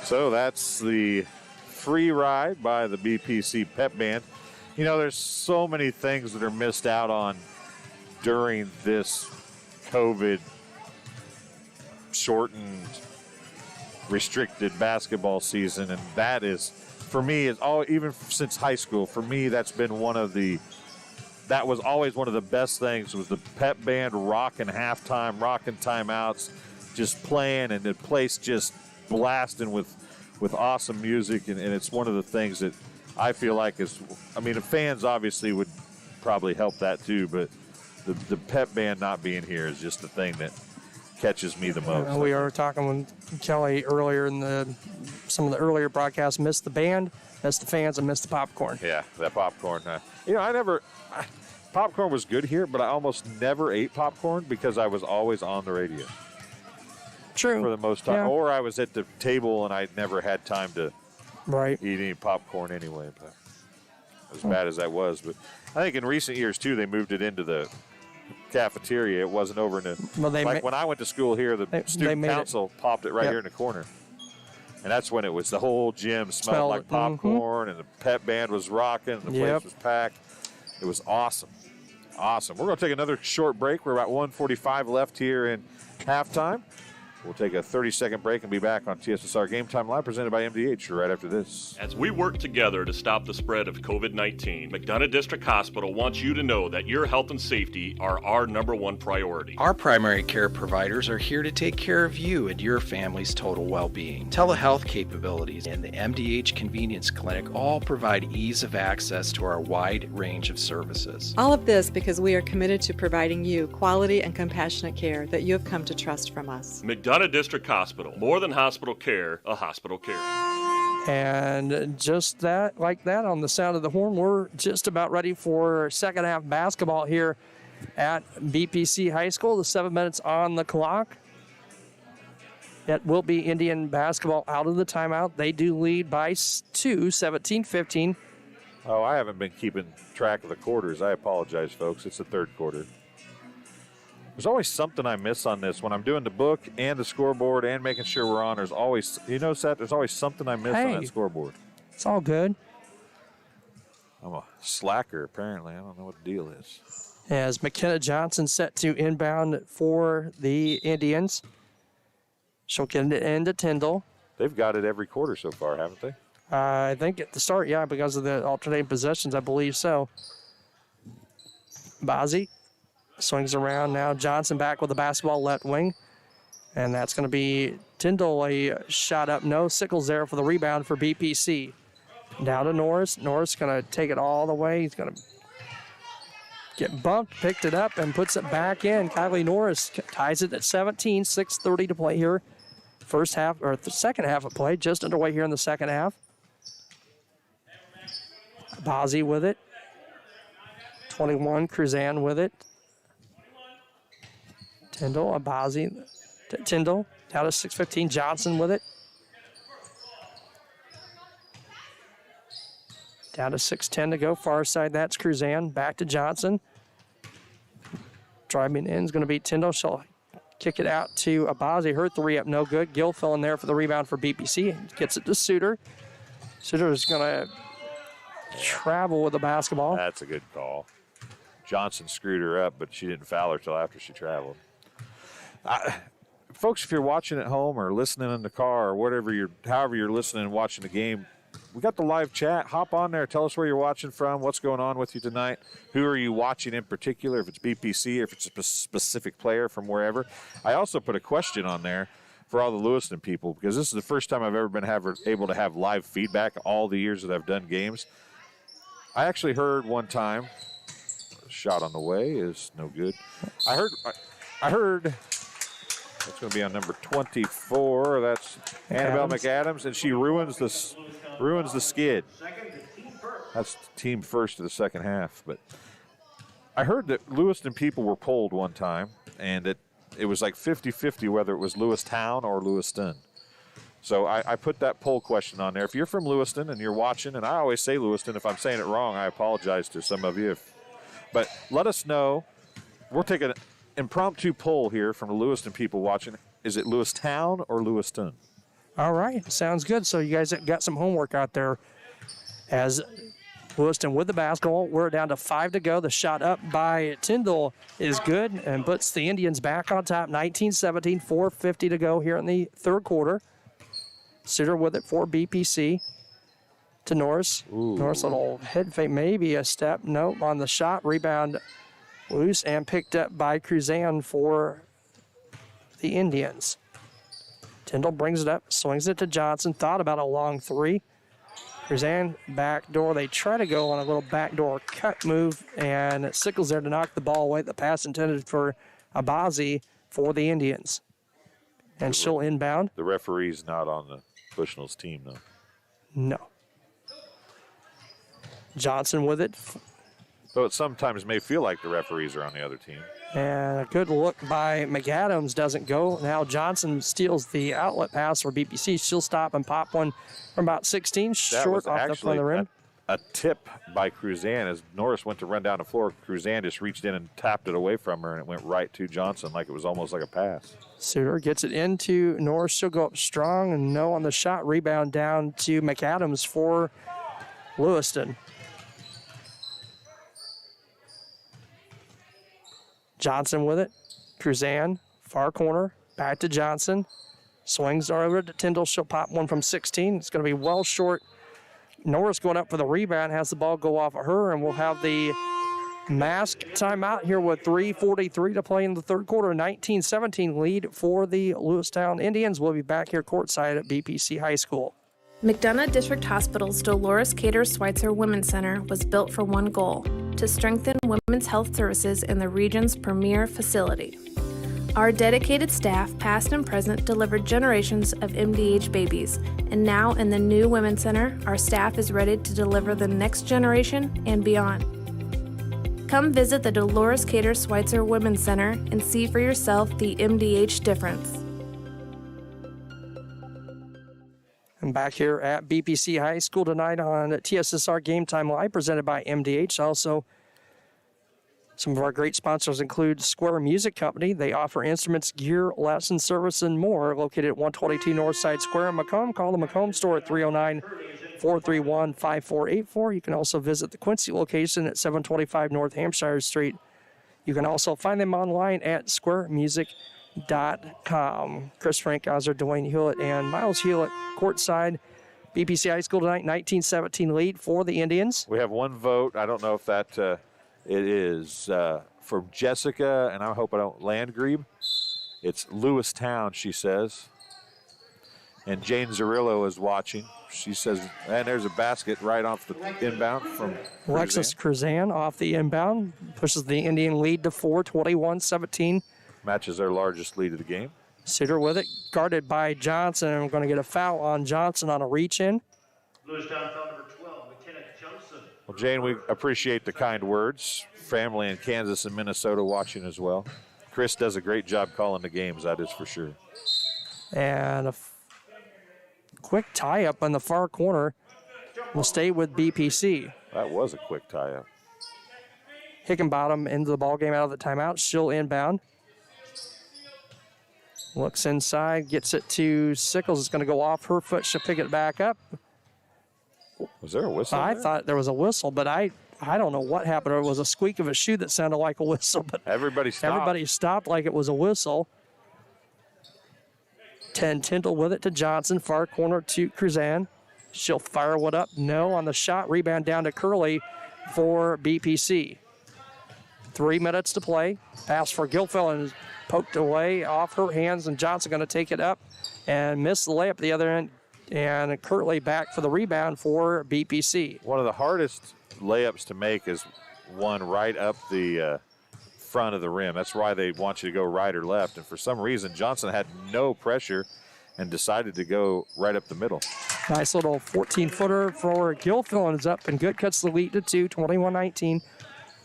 So that's the Free Ride by the BPC Pep Band. You know, there's so many things that are missed out on during this COVID shortened, restricted basketball season, and that is for me, is all, even since high school, for me, that's been that was always one of the best things, was the pep band rocking halftime, rocking timeouts, just playing, and the place just blasting with awesome music. And it's one of the things that I feel like is, I mean, the fans obviously would probably help that too, but the pep band not being here is just the thing that catches me the most. We were talking with Kelly earlier in some of the earlier broadcasts, missed the band, missed the fans, and missed the popcorn. Yeah, that popcorn. Popcorn was good here, but I almost never ate popcorn because I was always on the radio. True. For the most time. Yeah. Or I was at the table and I never had time to eat any popcorn anyway. But as bad as that was. But I think in recent years, too, they moved it into the cafeteria. It wasn't over in the... when I went to school here, the student council popped it right here in the corner. And that's when it was, the whole gym smelled like popcorn, and the pep band was rocking, and the place was packed. It was awesome. Awesome. We're going to take another short break. We're about 1:45 left here in halftime. We'll take a 30-second break and be back on TSSR Game Time Live, presented by MDH, right after this. As we work together to stop the spread of COVID-19, McDonough District Hospital wants you to know that your health and safety are our #1 priority. Our primary care providers are here to take care of you and your family's total well-being. Telehealth capabilities and the MDH Convenience Clinic all provide ease of access to our wide range of services. All of this because we are committed to providing you quality and compassionate care that you have come to trust from us. McDonough District Hospital. More than hospital care, a hospital care. And just that, like that, on the sound of the horn, we're just about ready for second half basketball here at BPC High School. The 7 minutes on the clock. It will be Indian basketball out of the timeout. They do lead by 2, 17-15. Oh, I haven't been keeping track of the quarters. I apologize, folks. It's the third quarter. There's always something I miss on this when I'm doing the book and the scoreboard and making sure we're on. There's always, you notice that? There's always something I miss on that scoreboard. It's all good. I'm a slacker, apparently. I don't know what the deal is. As McKenna Johnson set to inbound for the Indians. She'll get it into Tyndall. They've got it every quarter so far, haven't they? I think at the start, yeah, because of the alternating possessions, I believe so. Bazzi swings around now. Johnson back with the basketball, left wing. And that's going to be Tyndall, a shot up. No, Sickles there for the rebound for BPC. Down to Norris. Norris going to take it all the way. He's going to get bumped, picked it up, and puts it back in. Kylie Norris ties it at 17, 6:30 to play here. First half, or the second half of play, just underway here in the second half. Bazzi with it. 21, Cruzan with it. Tyndall, Abazi, Tyndall, down to 6:15. Johnson with it. Down to 6:10 to go. Far side, that's Cruzan. Back to Johnson. Driving in is going to be Tyndall. She'll kick it out to Abazi. Her three up, no good. Gill fell in there for the rebound for BPC. Gets it to Suter. Suter is going to travel with the basketball. That's a good call. Johnson screwed her up, but she didn't foul her till after she traveled. Folks, if you're watching at home or listening in the car or whatever however you're listening and watching the game, we got the live chat. Hop on there. Tell us where you're watching from, what's going on with you tonight. Who are you watching in particular, if it's BPC or if it's a specific player from wherever. I also put a question on there for all the Lewiston people because this is the first time I've ever been able to have live feedback all the years that I've done games. I actually heard one time, shot on the way is no good. I heard that's going to be on number 24. That's Annabelle McAdams, and she ruins the skid. That's team first of the second half. But I heard that Lewiston people were polled one time, and that it was like 50-50 whether it was Lewistown or Lewiston. So I put that poll question on there. If you're from Lewiston and you're watching, and I always say Lewiston, if I'm saying it wrong, I apologize to some of you. But let us know. We'll take an impromptu poll here from the Lewiston people watching. Is it Lewistown or Lewiston? All right, sounds good. So you guys got some homework out there. As Lewiston with the basketball, we're down to 5 to go. The shot up by Tyndall is good and puts the Indians back on top. 19-17, 4:50 to go here in the third quarter. Suter with it for BPC. to Norris. Ooh. Norris, little head fake, maybe a step. Nope, on the shot. Rebound loose and picked up by Cruzan for the Indians. Tyndall brings it up, swings it to Johnson. Thought about a long three. Cruzan backdoor. They try to go on a little backdoor cut move, and Sickles there to knock the ball away. The pass intended for Abazi for the Indians. And she'll inbound. The referee's not on the Bushnell's team, though. No. Johnson with it. Though it sometimes may feel like the referees are on the other team. And a good look by McAdams doesn't go. Now Johnson steals the outlet pass for BPC. She'll stop and pop one from about 16, short off the front of the rim. A tip by Cruzan as Norris went to run down the floor. Cruzan just reached in and tapped it away from her, and it went right to Johnson like it was almost like a pass. Suter gets it into Norris. She'll go up strong and no on the shot. Rebound down to McAdams for Lewiston. Johnson with it. Cruzan, far corner, back to Johnson. Swings over to Tyndall. She'll pop one from 16. It's going to be well short. Norris going up for the rebound, has the ball go off of her, and we'll have the mask timeout here with 3:43 to play in the third quarter. 19-17 lead for the Lewistown Indians. We'll be back here courtside at BPC High School. McDonough District Hospital's Dolores Cater Schweitzer Women's Center was built for one goal: to strengthen women's health services in the region's premier facility. Our dedicated staff, past and present, delivered generations of MDH babies, and now in the new Women's Center, our staff is ready to deliver the next generation and beyond. Come visit the Dolores Cater Schweitzer Women's Center and see for yourself the MDH difference. I'm back here at BPC High School tonight on TSSR Game Time Live, presented by MDH. Also, some of our great sponsors include Square Music Company. They offer instruments, gear, lesson service, and more. Located at 122 Northside Square in Macomb. Call the Macomb store at 309-431-5484. You can also visit the Quincy location at 725 North Hampshire Street. You can also find them online at squaremusic.com. Chris Frankhauser, Dwayne Hewlett, and Miles Hewlett courtside. BPC High School tonight, 19-17 lead for the Indians. We have one vote. I don't know if that it is from Jessica, and I hope I don't Landgrebe. It's Lewistown, she says. And Jane Zarillo is watching. She says, and there's a basket right off the inbound from Alexis Cruzan off the inbound. Pushes the Indian lead to 4, 21-17. Matches their largest lead of the game. Suter with it, guarded by Johnson. And we're going to get a foul on Johnson on a reach-in. Lewistown foul number 12, McKenna Johnson. Well, Jane, we appreciate the kind words. Family in Kansas and Minnesota watching as well. Chris does a great job calling the games, that is for sure. And a quick tie-up in the far corner will stay with BPC. That was a quick tie-up. Hickenbottom into the ballgame out of the timeout. She'll inbound. Looks inside, gets it to Sickles. It's going to go off her foot. She'll pick it back up. Was there a whistle? I thought there was a whistle, but I don't know what happened. It was a squeak of a shoe that sounded like a whistle, but everybody stopped like it was a whistle. Tyndall with it to Johnson, far corner to Cruzan. She'll fire one up. No on the shot. Rebound down to Curley for BPC. 3 minutes to play. Pass for Gilfillan is poked away off her hands, and Johnson going to take it up and miss the layup at the other end. And Curley back for the rebound for BPC. One of the hardest layups to make is one right up the front of the rim. That's why they want you to go right or left. And for some reason, Johnson had no pressure and decided to go right up the middle. Nice little 14-footer for Gilfillan is up and good. Cuts the lead to 2, 21-19.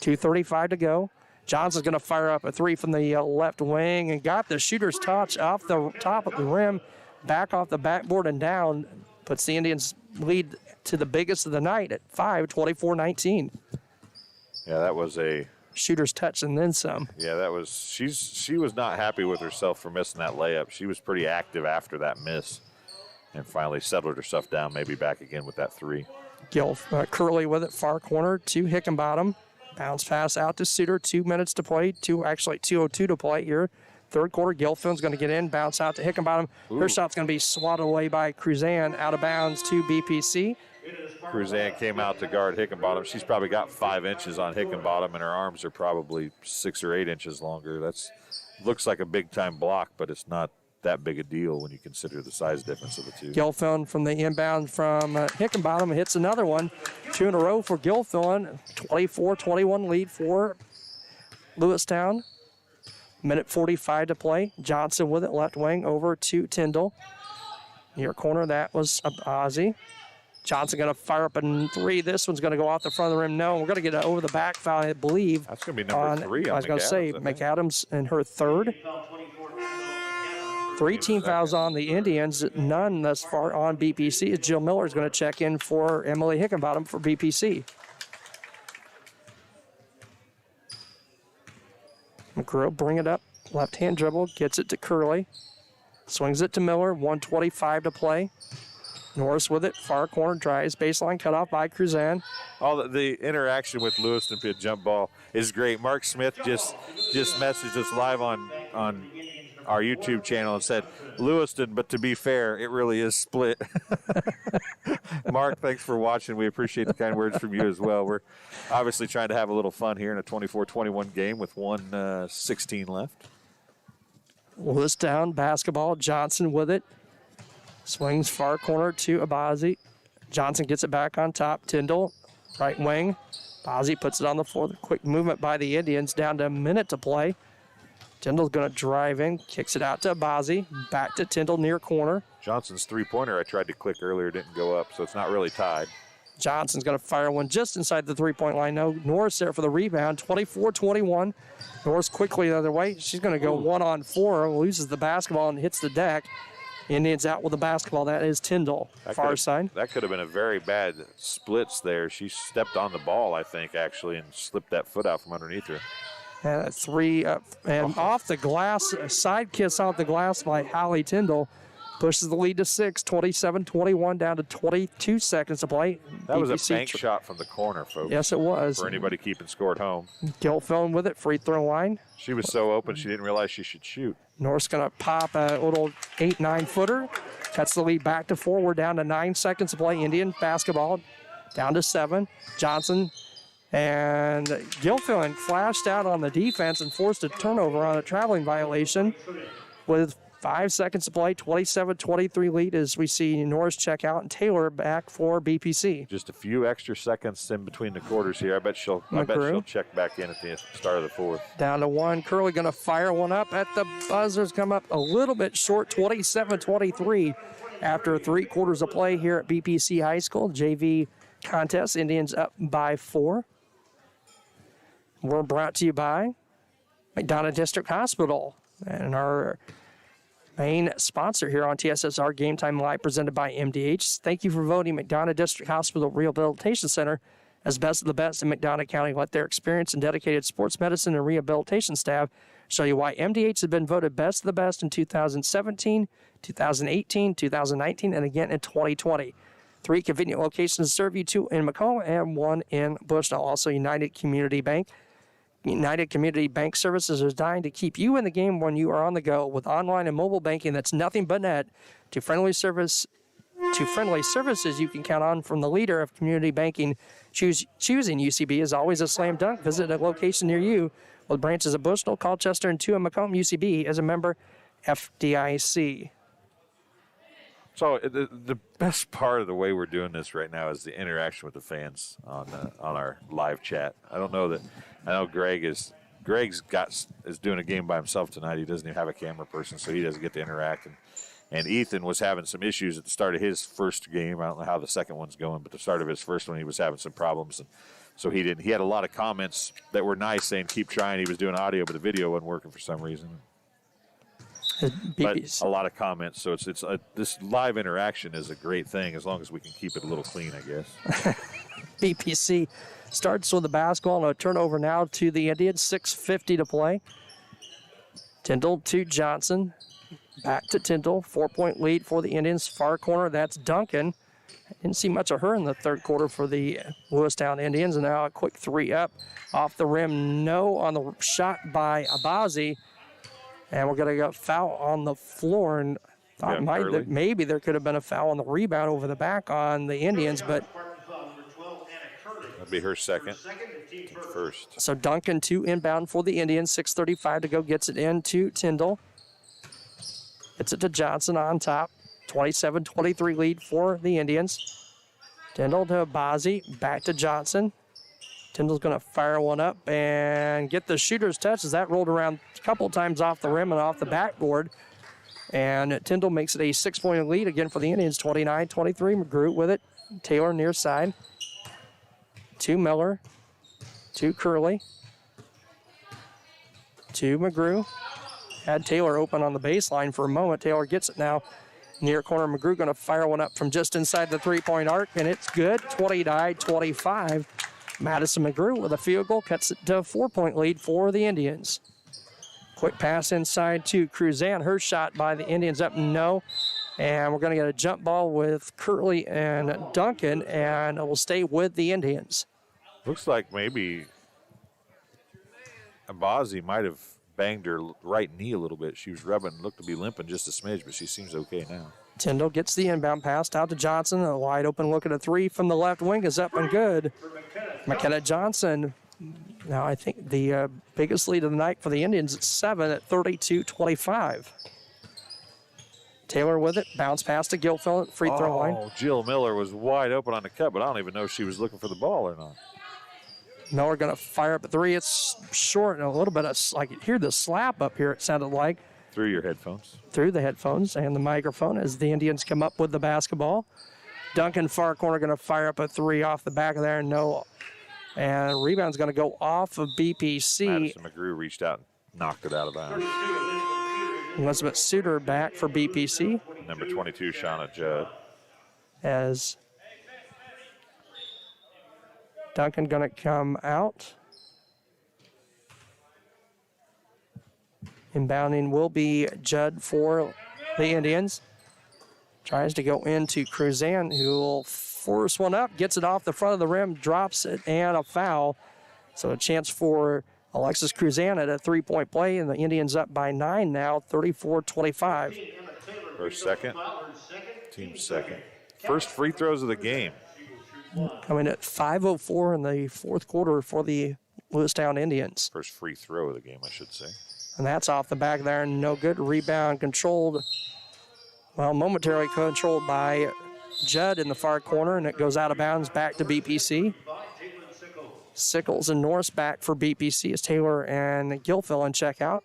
2:35 to go. Johnson's going to fire up a three from the left wing and got the shooter's touch off the top of the rim, back off the backboard and down. Puts the Indians lead to the biggest of the night at 5, 24-19. Yeah, that was a shooter's touch and then some. Yeah, that was she was not happy with herself for missing that layup. She was pretty active after that miss and finally settled herself down, maybe back again with that three. Curley with it, far corner to Hickenbottom. Bounce pass out to Suter. 2 minutes to play. 2:02 to play here. Third quarter, Gilfillan's going to get in. Bounce out to Hickenbottom. Her shot's going to be swatted away by Cruzan out of bounds to BPC. Cruzan came out to guard Hickenbottom. She's probably got 5 inches on Hickenbottom, and her arms are probably 6 or 8 inches longer. Looks like a big-time block, but it's not that big a deal when you consider the size difference of the two. Gilfillan from the inbound from Hickenbottom hits another one. 2 in a row for Gilfillan. 24-21 lead for Lewistown. Minute 45 to play. Johnson with it, left wing over to Tyndall. Near corner, that was Ozzy. Johnson going to fire up in 3. This one's going to go off the front of the rim. No, we're going to get an over the back foul, I believe. That's going to be number 3 on I was going to say McAdams in her 3rd. 3 team fouls on the Indians, none thus far on BPC. Jill Miller is going to check in for Emily Hickenbottom for BPC. McGrew bring it up, left-hand dribble, gets it to Curley. Swings it to Miller, 1:25 to play. Norris with it, far corner, drives, baseline cut off by Cruzan. All the interaction with Lewiston Pit jump ball is great. Mark Smith just messaged us live on our YouTube channel and said, Lewiston, but to be fair, it really is split. Mark, thanks for watching. We appreciate the kind words from you as well. We're obviously trying to have a little fun here in a 24-21 game with 1:16 left. Lewistown basketball, Johnson with it. Swings far corner to Abazi. Johnson gets it back on top. Tyndall, right wing. Abazi puts it on the floor. The quick movement by the Indians, down to a minute to play. Tyndall's going to drive in, kicks it out to Abazi. Back to Tyndall near corner. Johnson's three-pointer I tried to click earlier didn't go up, so it's not really tied. Johnson's going to fire one just inside the three-point line. No, Norris there for the rebound, 24-21. Norris quickly the other way. She's going to go 1-on-4, loses the basketball and hits the deck. Indians out with the basketball. That is Tyndall, far side. That could have been a very bad splits there. She stepped on the ball, I think, actually, and slipped that foot out from underneath her. And a 3 up and off the glass, a side kiss off the glass by Hallie Tyndall. Pushes the lead to 6, 27-21, down to 22 seconds to play. That was a bank shot from the corner, folks. Yes, it was. For anybody keeping score at home. Gilfillan with it, free throw line. She was so open, she didn't realize she should shoot. North's going to pop a little 8-9 footer. Cuts the lead back to 4. We're down to 9 seconds to play. Indian basketball down to 7. Johnson and Gilfillan flashed out on the defense and forced a turnover on a traveling violation with 5 seconds to play. 27-23 lead as we see Norris check out and Taylor back for BPC. Just a few extra seconds in between the quarters here. I bet she'll check back in at the start of the 4th. Down to 1. Curley going to fire one up at the buzzers. Come up a little bit short, 27-23 after 3 quarters of play here at BPC High School. JV contest, Indians up by 4. We're brought to you by McDonough District Hospital and our main sponsor here on TSSR Game Time Live, presented by MDH. Thank you for voting McDonough District Hospital Rehabilitation Center as best of the best in McDonough County. Let their experienced and dedicated sports medicine and rehabilitation staff show you why MDH has been voted best of the best in 2017, 2018, 2019, and again in 2020. 3 convenient locations to serve you, 2 in Macomb and 1 in Bushnell. Also, United Community Bank. United Community Bank Services is designed to keep you in the game when you are on the go with online and mobile banking that's nothing but net. To friendly services you can count on from the leader of community banking. Choosing UCB is always a slam dunk. Visit a location near you with branches of Bushnell, Colchester, and 2 in Macomb. UCB is a member FDIC. So the best part of the way we're doing this right now is the interaction with the fans on our live chat. I know Greg is doing a game by himself tonight. He doesn't even have a camera person, so he doesn't get to interact. And Ethan was having some issues at the start of his first game. I don't know how the second one's going, but the start of his first one, he was having some problems, and so he had a lot of comments that were nice saying keep trying. He was doing audio, but the video wasn't working for some reason. But a lot of comments, so it's this live interaction is a great thing as long as we can keep it a little clean, I guess. BPC starts with the basketball and a turnover now to the Indians. 6:50 to play. Tyndall to Johnson. Back to Tyndall. 4-point lead for the Indians. Far corner, that's Duncan. Didn't see much of her in the 3rd quarter for the Lewistown Indians. And now a quick 3 up. Off the rim, no on the shot by Abazi. And we're going to go foul on the floor. And Thought maybe there could have been a foul on the rebound over the back on the Indians, but that'd be her second. First. So Duncan to inbound for the Indians. 6:35 to go. Gets it in to Tyndall. Gets it to Johnson on top. 27-23 lead for the Indians. Tyndall to Bazzi. Back to Johnson. Tyndall's going to fire one up and get the shooter's touch as that rolled around a couple times off the rim and off the backboard. And Tyndall makes it a 6-point lead again for the Indians. 29-23. McGrew with it. Taylor near side. To Miller. To Curley. To McGrew. Had Taylor open on the baseline for a moment. Taylor gets it now. Near corner, McGrew going to fire one up from just inside the three-point arc, and it's good. 29-25. Madison McGrew with a field goal cuts it to a 4-point lead for the Indians. Quick pass inside to Cruzan. Her shot by the Indians up no. And we're going to get a jump ball with Curley and Duncan, and it will stay with the Indians. Looks like maybe Abazi might have banged her right knee a little bit. She was rubbing, looked to be limping just a smidge, but she seems okay now. Tyndall gets the inbound pass out to Johnson. A wide open look at a three from the left wing is up and good. McKenna Johnson. Now I think the biggest lead of the night for the Indians at 7 at 32-25. Taylor with it. Bounce pass to Gilfeld at free throw line. Jill Miller was wide open on the cut, but I don't even know if she was looking for the ball or not. Miller going to fire up a three. It's short and a little bit of, I could hear the slap up here, it sounded like. Through your headphones. Through the headphones and the microphone as the Indians come up with the basketball. Duncan far corner going to fire up a three off the back of there. No. And rebound's going to go off of BPC. Madison McGrew reached out and knocked it out of bounds. Elizabeth Suter back for BPC. Number 22, Shauna Judd. As Duncan going to come out. Inbounding will be Judd for the Indians. Tries to go into Cruzan, who will force one up, gets it off the front of the rim, drops it, and a foul. So a chance for Alexis Cruzan at a three-point play, and the Indians up by 9 now, 34-25. First, second. Team second. First free throws of the game. Coming at 5:04 in the fourth quarter for the Lewistown Indians. First free throw of the game, I should say. And that's off the back there, no good. Rebound controlled, well, momentarily controlled by Judd in the far corner, and it goes out of bounds back to BPC. Sickles and Norris back for BPC as Taylor and Gilfillan check out.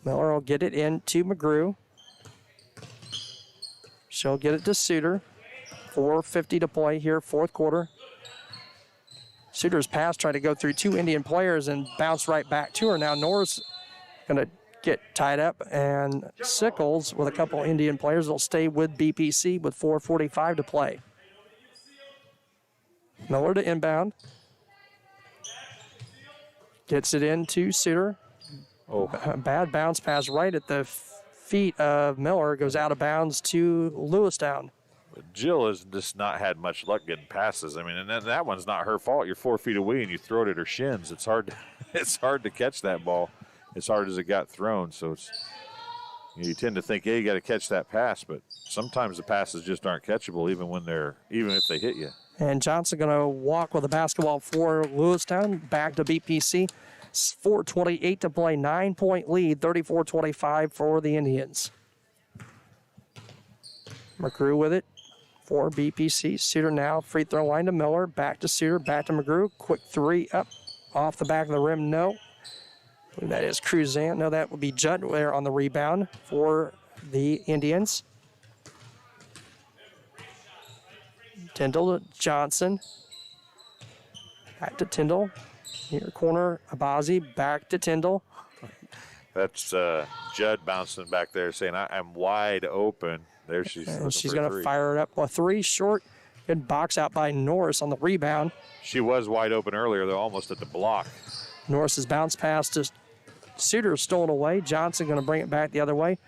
Miller will get it in to McGrew. She'll get it to Suter. 4:50 to play here, fourth quarter. Suter's pass tried to go through two Indian players and bounce right back to her. Now Norris going to get tied up, and Sickles with a couple Indian players will stay with BPC with 4:45 to play. Miller to inbound. Gets it in to Suter. Oh, a bad bounce pass right at the feet of Miller. Goes out of bounds to Lewistown. Jill has just not had much luck getting passes. I mean, and that one's not her fault. You're 4 feet away and you throw it at her shins. It's hard. It's hard to catch that ball as hard as it got thrown. So it's, you tend to think, hey, you got to catch that pass, but sometimes the passes just aren't catchable, even if they hit you. And Johnson going to walk with the basketball for Lewistown. Back to BPC. 4:28 to play. 9-point lead. 34-25 for the Indians. McGrew with it for BPC. Suter now, free throw line to Miller. Back to Suter, back to McGrew. Quick three up off the back of the rim. No. That is Cruzan. No, that will be Judd there on the rebound for the Indians. Tyndall to Johnson. Back to Tyndall. Near corner, Abazi. Back to Tyndall. That's Judd bouncing back there saying, I'm wide open. There she's going to fire it up. A three short. Good box out by Norris on the rebound. She was wide open earlier, though, almost at the block. Norris's bounce pass to Suter stolen away. Johnson going to bring it back the other way.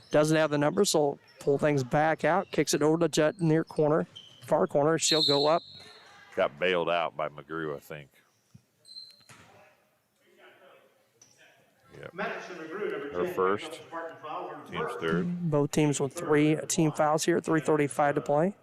Doesn't have the numbers, so pull things back out. Kicks it over to Judd near corner. Far corner. She'll go up. Got bailed out by McGrew, I think. Yep. Madison Recruit, number Her 10, first. picks up the Spartan foul, her Team's first. third. Both teams with 3 team fouls here, 3:35 to play.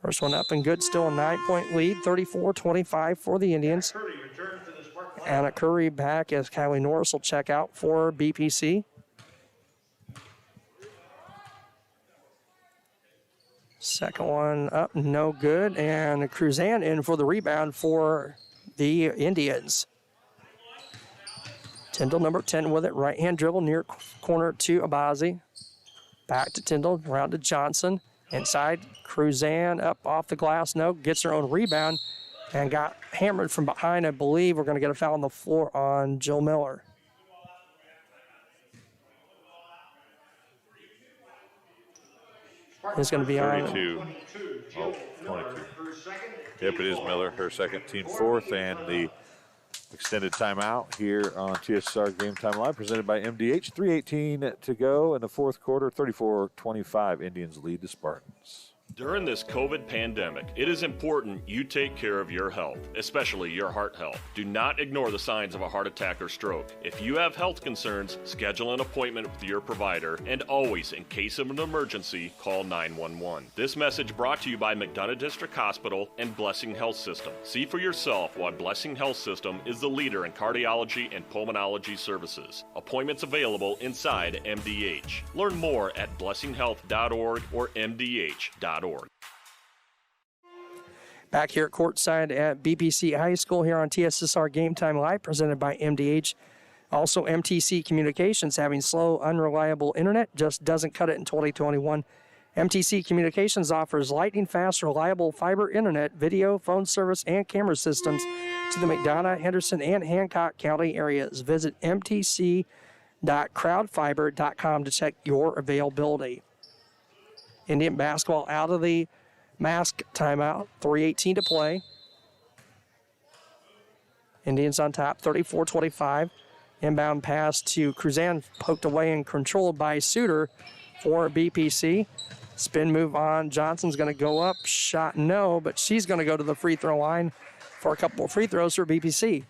First one up and good, still a 9-point lead, 34-25 for the Indians. Curry returns to the Spartan. Anna Curry back as Kylie Norris will check out for BPC. Second one up, no good, and Cruzan in for the rebound for the Indians. Tyndall, number 10 with it, right-hand dribble near corner to Abazi. Back to Tyndall, around to Johnson. Inside, Cruzan up off the glass, no, gets her own rebound and got hammered from behind. I believe we're going to get a foul on the floor on Jill Miller. It's going to be 32. on. Oh, 22. Yep, it is Miller, her second, team fourth, and the extended timeout here on TSR Game Time Live, presented by MDH. 3:18 to go in the fourth quarter, 34-25. Indians lead the Spartans. During this COVID pandemic, it is important you take care of your health, especially your heart health. Do not ignore the signs of a heart attack or stroke. If you have health concerns, schedule an appointment with your provider, and always, in case of an emergency, call 911. This message brought to you by McDonough District Hospital and Blessing Health System. See for yourself why Blessing Health System is the leader in cardiology and pulmonology services. Appointments available inside MDH. Learn more at blessinghealth.org or mdh.org. Back here at courtside at BPC High School here on TSSR Game Time Live, presented by MDH. Also, MTC Communications, having slow, unreliable internet just doesn't cut it in 2021. MTC Communications offers lightning-fast, reliable fiber internet, video, phone service, and camera systems to the McDonough, Henderson, and Hancock County areas. Visit mtc.crowdfiber.com to check your availability. Indian basketball out of the mask timeout, 3:18 to play. Indians on top, 34-25. Inbound pass to Cruzan, poked away and controlled by Suter for BPC. Spin move on. Johnson's going to go up. Shot no, but she's going to go to the free throw line for a couple of free throws for BPC.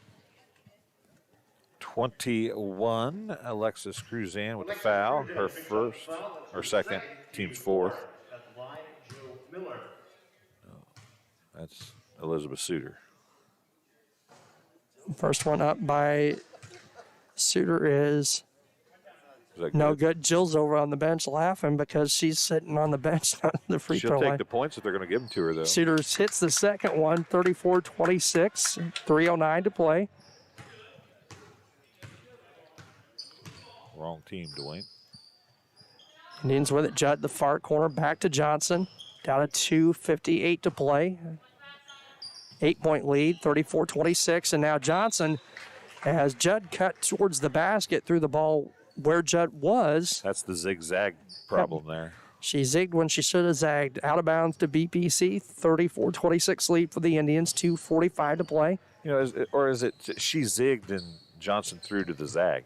21, Alexis Cruzan with the foul. Her first, or second, team's fourth. At the line, Jill Miller. That's Elizabeth Suter. First one up by Suter is no good. Jill's over on the bench laughing because she's sitting on the bench on the free throw line. She'll take the points if they're going to give them to her, though. Suter hits the second one, 34-26, 3:09 to play. Wrong team, Dwayne. Indians with it. Judd, the far corner, back to Johnson. Down to 2:58 to play. 8-point lead, 34-26. And now Johnson, as Judd cut towards the basket, threw the ball where Judd was. That's the zigzag problem there. She zigged when she should have zagged. Out of bounds to BPC, 34-26 lead for the Indians, 2:45 to play. You know, is it she zigged and Johnson threw to the zag?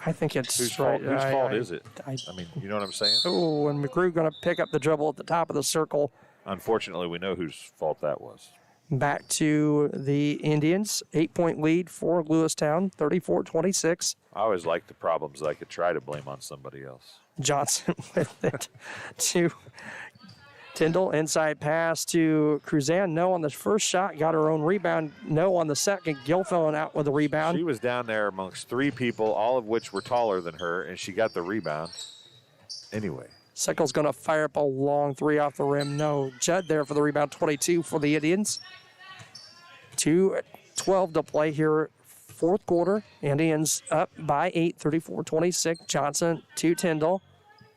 I think it's whose right. fault is it? I mean, you know what I'm saying? Oh, and McGrew going to pick up the dribble at the top of the circle. Unfortunately, we know whose fault that was. Back to the Indians, 8-point lead for Lewistown, 34-26. I always like the problems that I could try to blame on somebody else. Johnson with it to Tyndall, inside pass to Cruzan. No on the first shot, got her own rebound. No on the second. Gilfillan out with the rebound. She was down there amongst three people, all of which were taller than her, and she got the rebound. Anyway. Sickles going to fire up a long three off the rim. No. Judd there for the rebound, 22 for the Indians. 2:12 to play here, fourth quarter. Indians up by 8, 34-26. Johnson to Tyndall.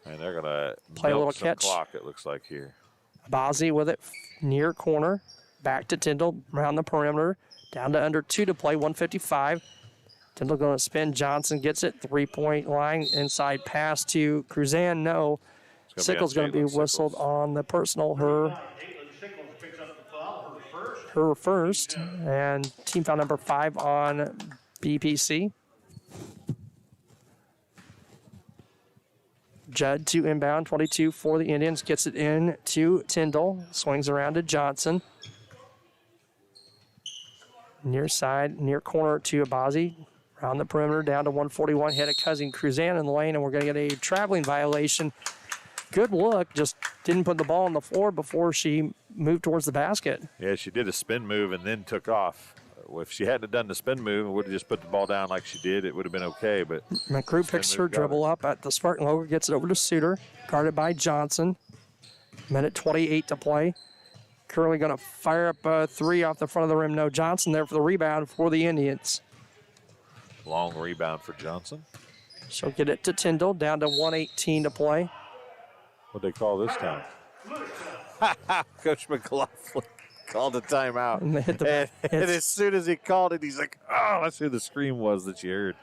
And they're going to play a little some catch. Clock, it looks like here. Bazzi with it near corner. Back to Tyndall around the perimeter. Down to under 2 to play, 1:55. Tyndall going to spin. Johnson gets it. 3-point line. Inside pass to Cruzan. No. Sickles going to be whistled on the personal. Her first. And team foul number 5 on BPC. Judd to inbound, 22 for the Indians. Gets it in to Tyndall. Swings around to Johnson. Near side, near corner to Abazi. Around the perimeter, down to 141. Hit a Cousin Cruzan in the lane, and we're going to get a traveling violation. Good look, just didn't put the ball on the floor before she moved towards the basket. Yeah, she did a spin move and then took off. If she hadn't done the spin move and would have just put the ball down like she did, it would have been okay. But McGrew picks her dribble up at the Spartan logo, gets it over to Suter, guarded by Johnson. Minute 28 to play. Curley going to fire up a three off the front of the rim. No, Johnson there for the rebound for the Indians. Long rebound for Johnson. She'll get it to Tyndall, down to 1:18 to play. What'd they call this time? Coach McLaughlin called a timeout. And as soon as he called it, he's like, oh, that's who the scream was that you heard.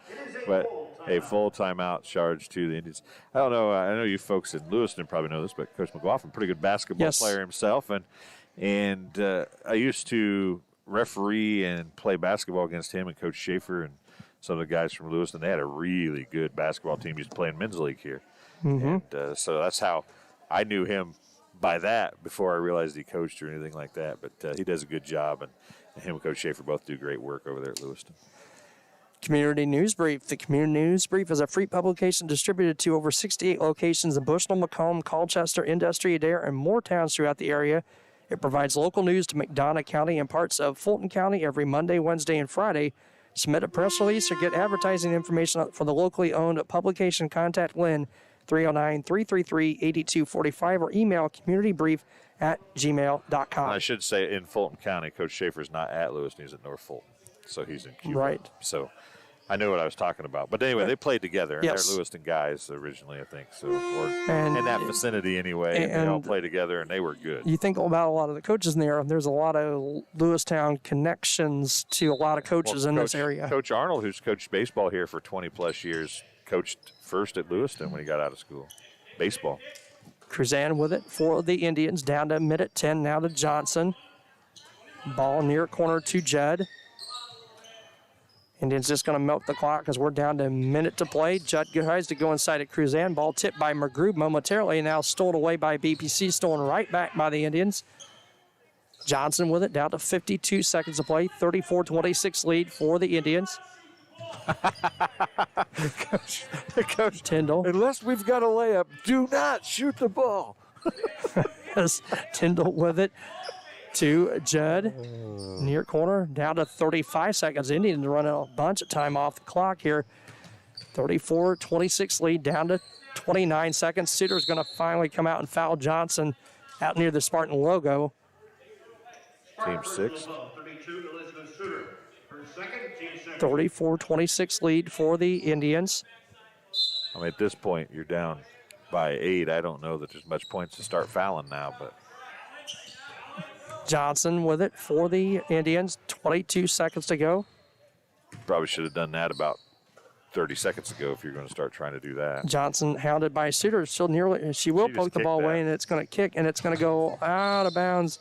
But a full timeout charge to the Indians. I don't know. I know you folks in Lewiston probably know this, but Coach McLaughlin, pretty good basketball player himself. And I used to referee and play basketball against him and Coach Schaefer and some of the guys from Lewiston. They had a really good basketball team. He used to play in men's league here. And so that's how I knew him by that before I realized he coached or anything like that. But he does a good job, and him and Coach Schaefer both do great work over there at Lewiston. Community News Brief. The Community News Brief is a free publication distributed to over 68 locations in Bushnell, Macomb, Colchester, Industry, Adair, and more towns throughout the area. It provides local news to McDonough County and parts of Fulton County every Monday, Wednesday, and Friday. Submit a press release or get advertising information for the locally owned publication. Contact Lynn 309-333-8245 or email communitybrief@gmail.com. I should say in Fulton County, Coach Schaefer's not at Lewiston. He's at North Fulton. So he's in Cuba. Right. So I knew what I was talking about. But anyway, they played together. And Yes. they're Lewiston guys originally, I think. So, or in that vicinity anyway. And they all played together, and they were good. You think about a lot of the coaches in there. There's a lot of Lewistown connections to a lot of coaches in this area. Coach Arnold, who's coached baseball here for 20-plus years, coached first at Lewiston when he got out of school. Baseball. Cruzan with it for the Indians. Down to minute 10 now to Johnson. Ball near corner to Judd. Indians just going to milk the clock because we're down to a minute to play. Judd tries to go inside at Cruzan. Ball tipped by McGrew momentarily, now stolen away by BPC, stolen right back by the Indians. Johnson with it, down to 52 seconds to play. 34-26 lead for the Indians. Coach Tyndall. Unless we've got a layup, do not shoot the ball. Tyndall with it to Judd. Near corner, down to 35 seconds. Indians running a bunch of time off the clock here. 34-26 lead, down to 29 seconds. Suter's going to finally come out and foul Johnson out near the Spartan logo. Team 6. 34-26 lead for the Indians. I mean, at this point, you're down by 8. I don't know that there's much points to start fouling now, but Johnson with it for the Indians. 22 seconds to go. probably should have done that about 30 seconds ago if you're going to start trying to do that. Johnson hounded by Suter. She'll nearly, she will poke the ball away, and it's going to kick, and it's going to go out of bounds.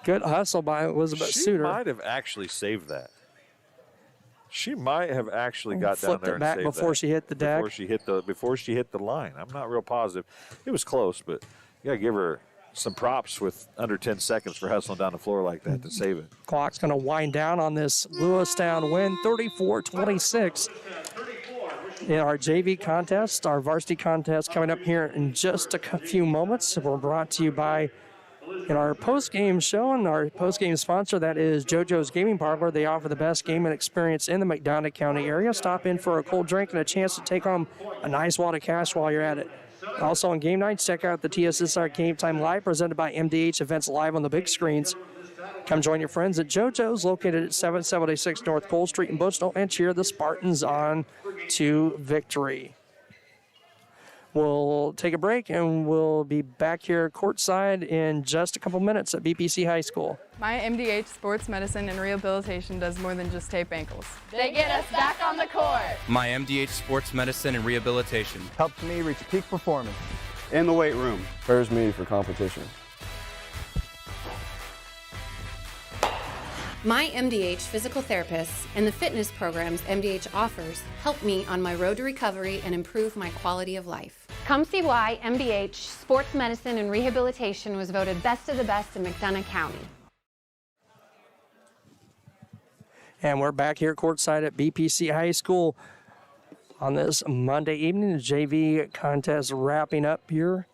Good hustle by Elizabeth Suter. She might have actually saved that. She might have actually got down there and back saved before that. she hit the deck. Before she hit the line. I'm not real positive. It was close, but you got to give her some props with under 10 seconds for hustling down the floor like that to save it. Clock's going to wind down on this Lewistown win, 34-26. In our JV contest, our varsity contest coming up here in just a few moments. We're brought to you by, in our post-game show, and our post-game sponsor, that is JoJo's Gaming Parlor. They offer the best gaming experience in the McDonough County area. Stop in for a cold drink and a chance to take home a nice wad of cash while you're at it. Also on game nights, check out the TSSR Game Time Live, presented by MDH Events live on the big screens. Come join your friends at JoJo's, located at 776 North Cole Street in Bushnell, and cheer the Spartans on to victory. We'll take a break, and we'll be back here courtside in just a couple minutes at BPC High School. My MDH Sports Medicine and Rehabilitation does more than just tape ankles. They get us back on the court. My MDH Sports Medicine and Rehabilitation helps me reach peak performance. In the weight room. Prepares me for competition. My MDH physical therapists and the fitness programs MDH offers help me on my road to recovery and improve my quality of life. Come see why MDH Sports Medicine and Rehabilitation was voted best of the best in McDonough County. And we're back here courtside at BPC High School on this Monday evening. The JV contest wrapping up here.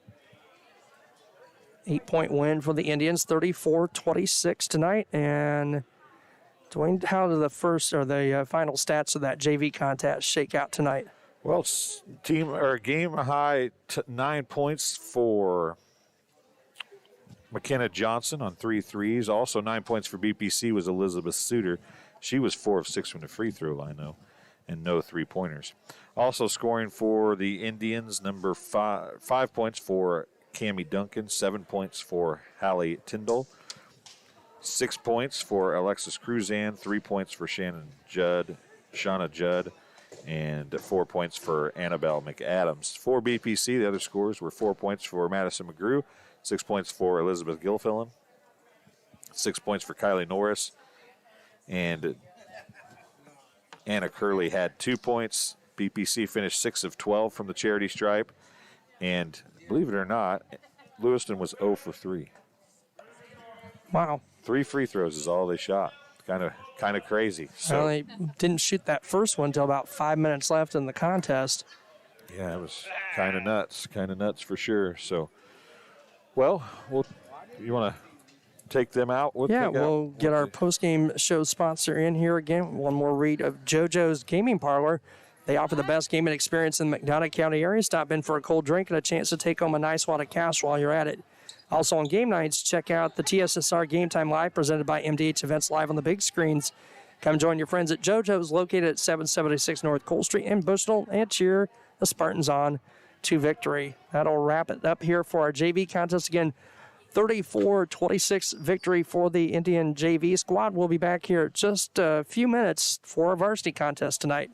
8-point win for the Indians, 34-26 tonight. And Dwayne, how do the final stats of that JV contest shake out tonight? Well, it's game high 9 points for McKenna Johnson on 3 threes. Also 9 points for BPC was Elizabeth Suter. She was 4 of 6 from the free throw line, though, and no 3-pointers. Also scoring for the Indians, number 5 points for Cammie Duncan, 7 points for Hallie Tyndall, 6 points for Alexis Cruzan, 3 points for Shauna Judd, and 4 points for Annabelle McAdams. For BPC, the other scores were 4 points for Madison McGrew, 6 points for Elizabeth Gilfillan, 6 points for Kylie Norris, and Anna Curley had 2 points. BPC finished 6 of 12 from the charity stripe, and believe it or not, Lewiston was 0 for 3. Wow. 3 free throws is all they shot. Kind of crazy. So well, they didn't shoot that first one until about 5 minutes left in the contest. Yeah, it was kind of nuts for sure. So, well, you want to take them out? We'll get our post-game show sponsor in here again. One more read of JoJo's Gaming Parlor. They offer the best gaming experience in the McDonough County area. Stop in for a cold drink and a chance to take home a nice wad of cash while you're at it. Also on game nights, check out the TSSR Game Time Live presented by MDH Events live on the big screens. Come join your friends at JoJo's, located at 776 North Cole Street in Bushnell, and cheer the Spartans on to victory. That'll wrap it up here for our JV contest. Again, 34-26 victory for the Indian JV squad. We'll be back here just a few minutes for our varsity contest tonight.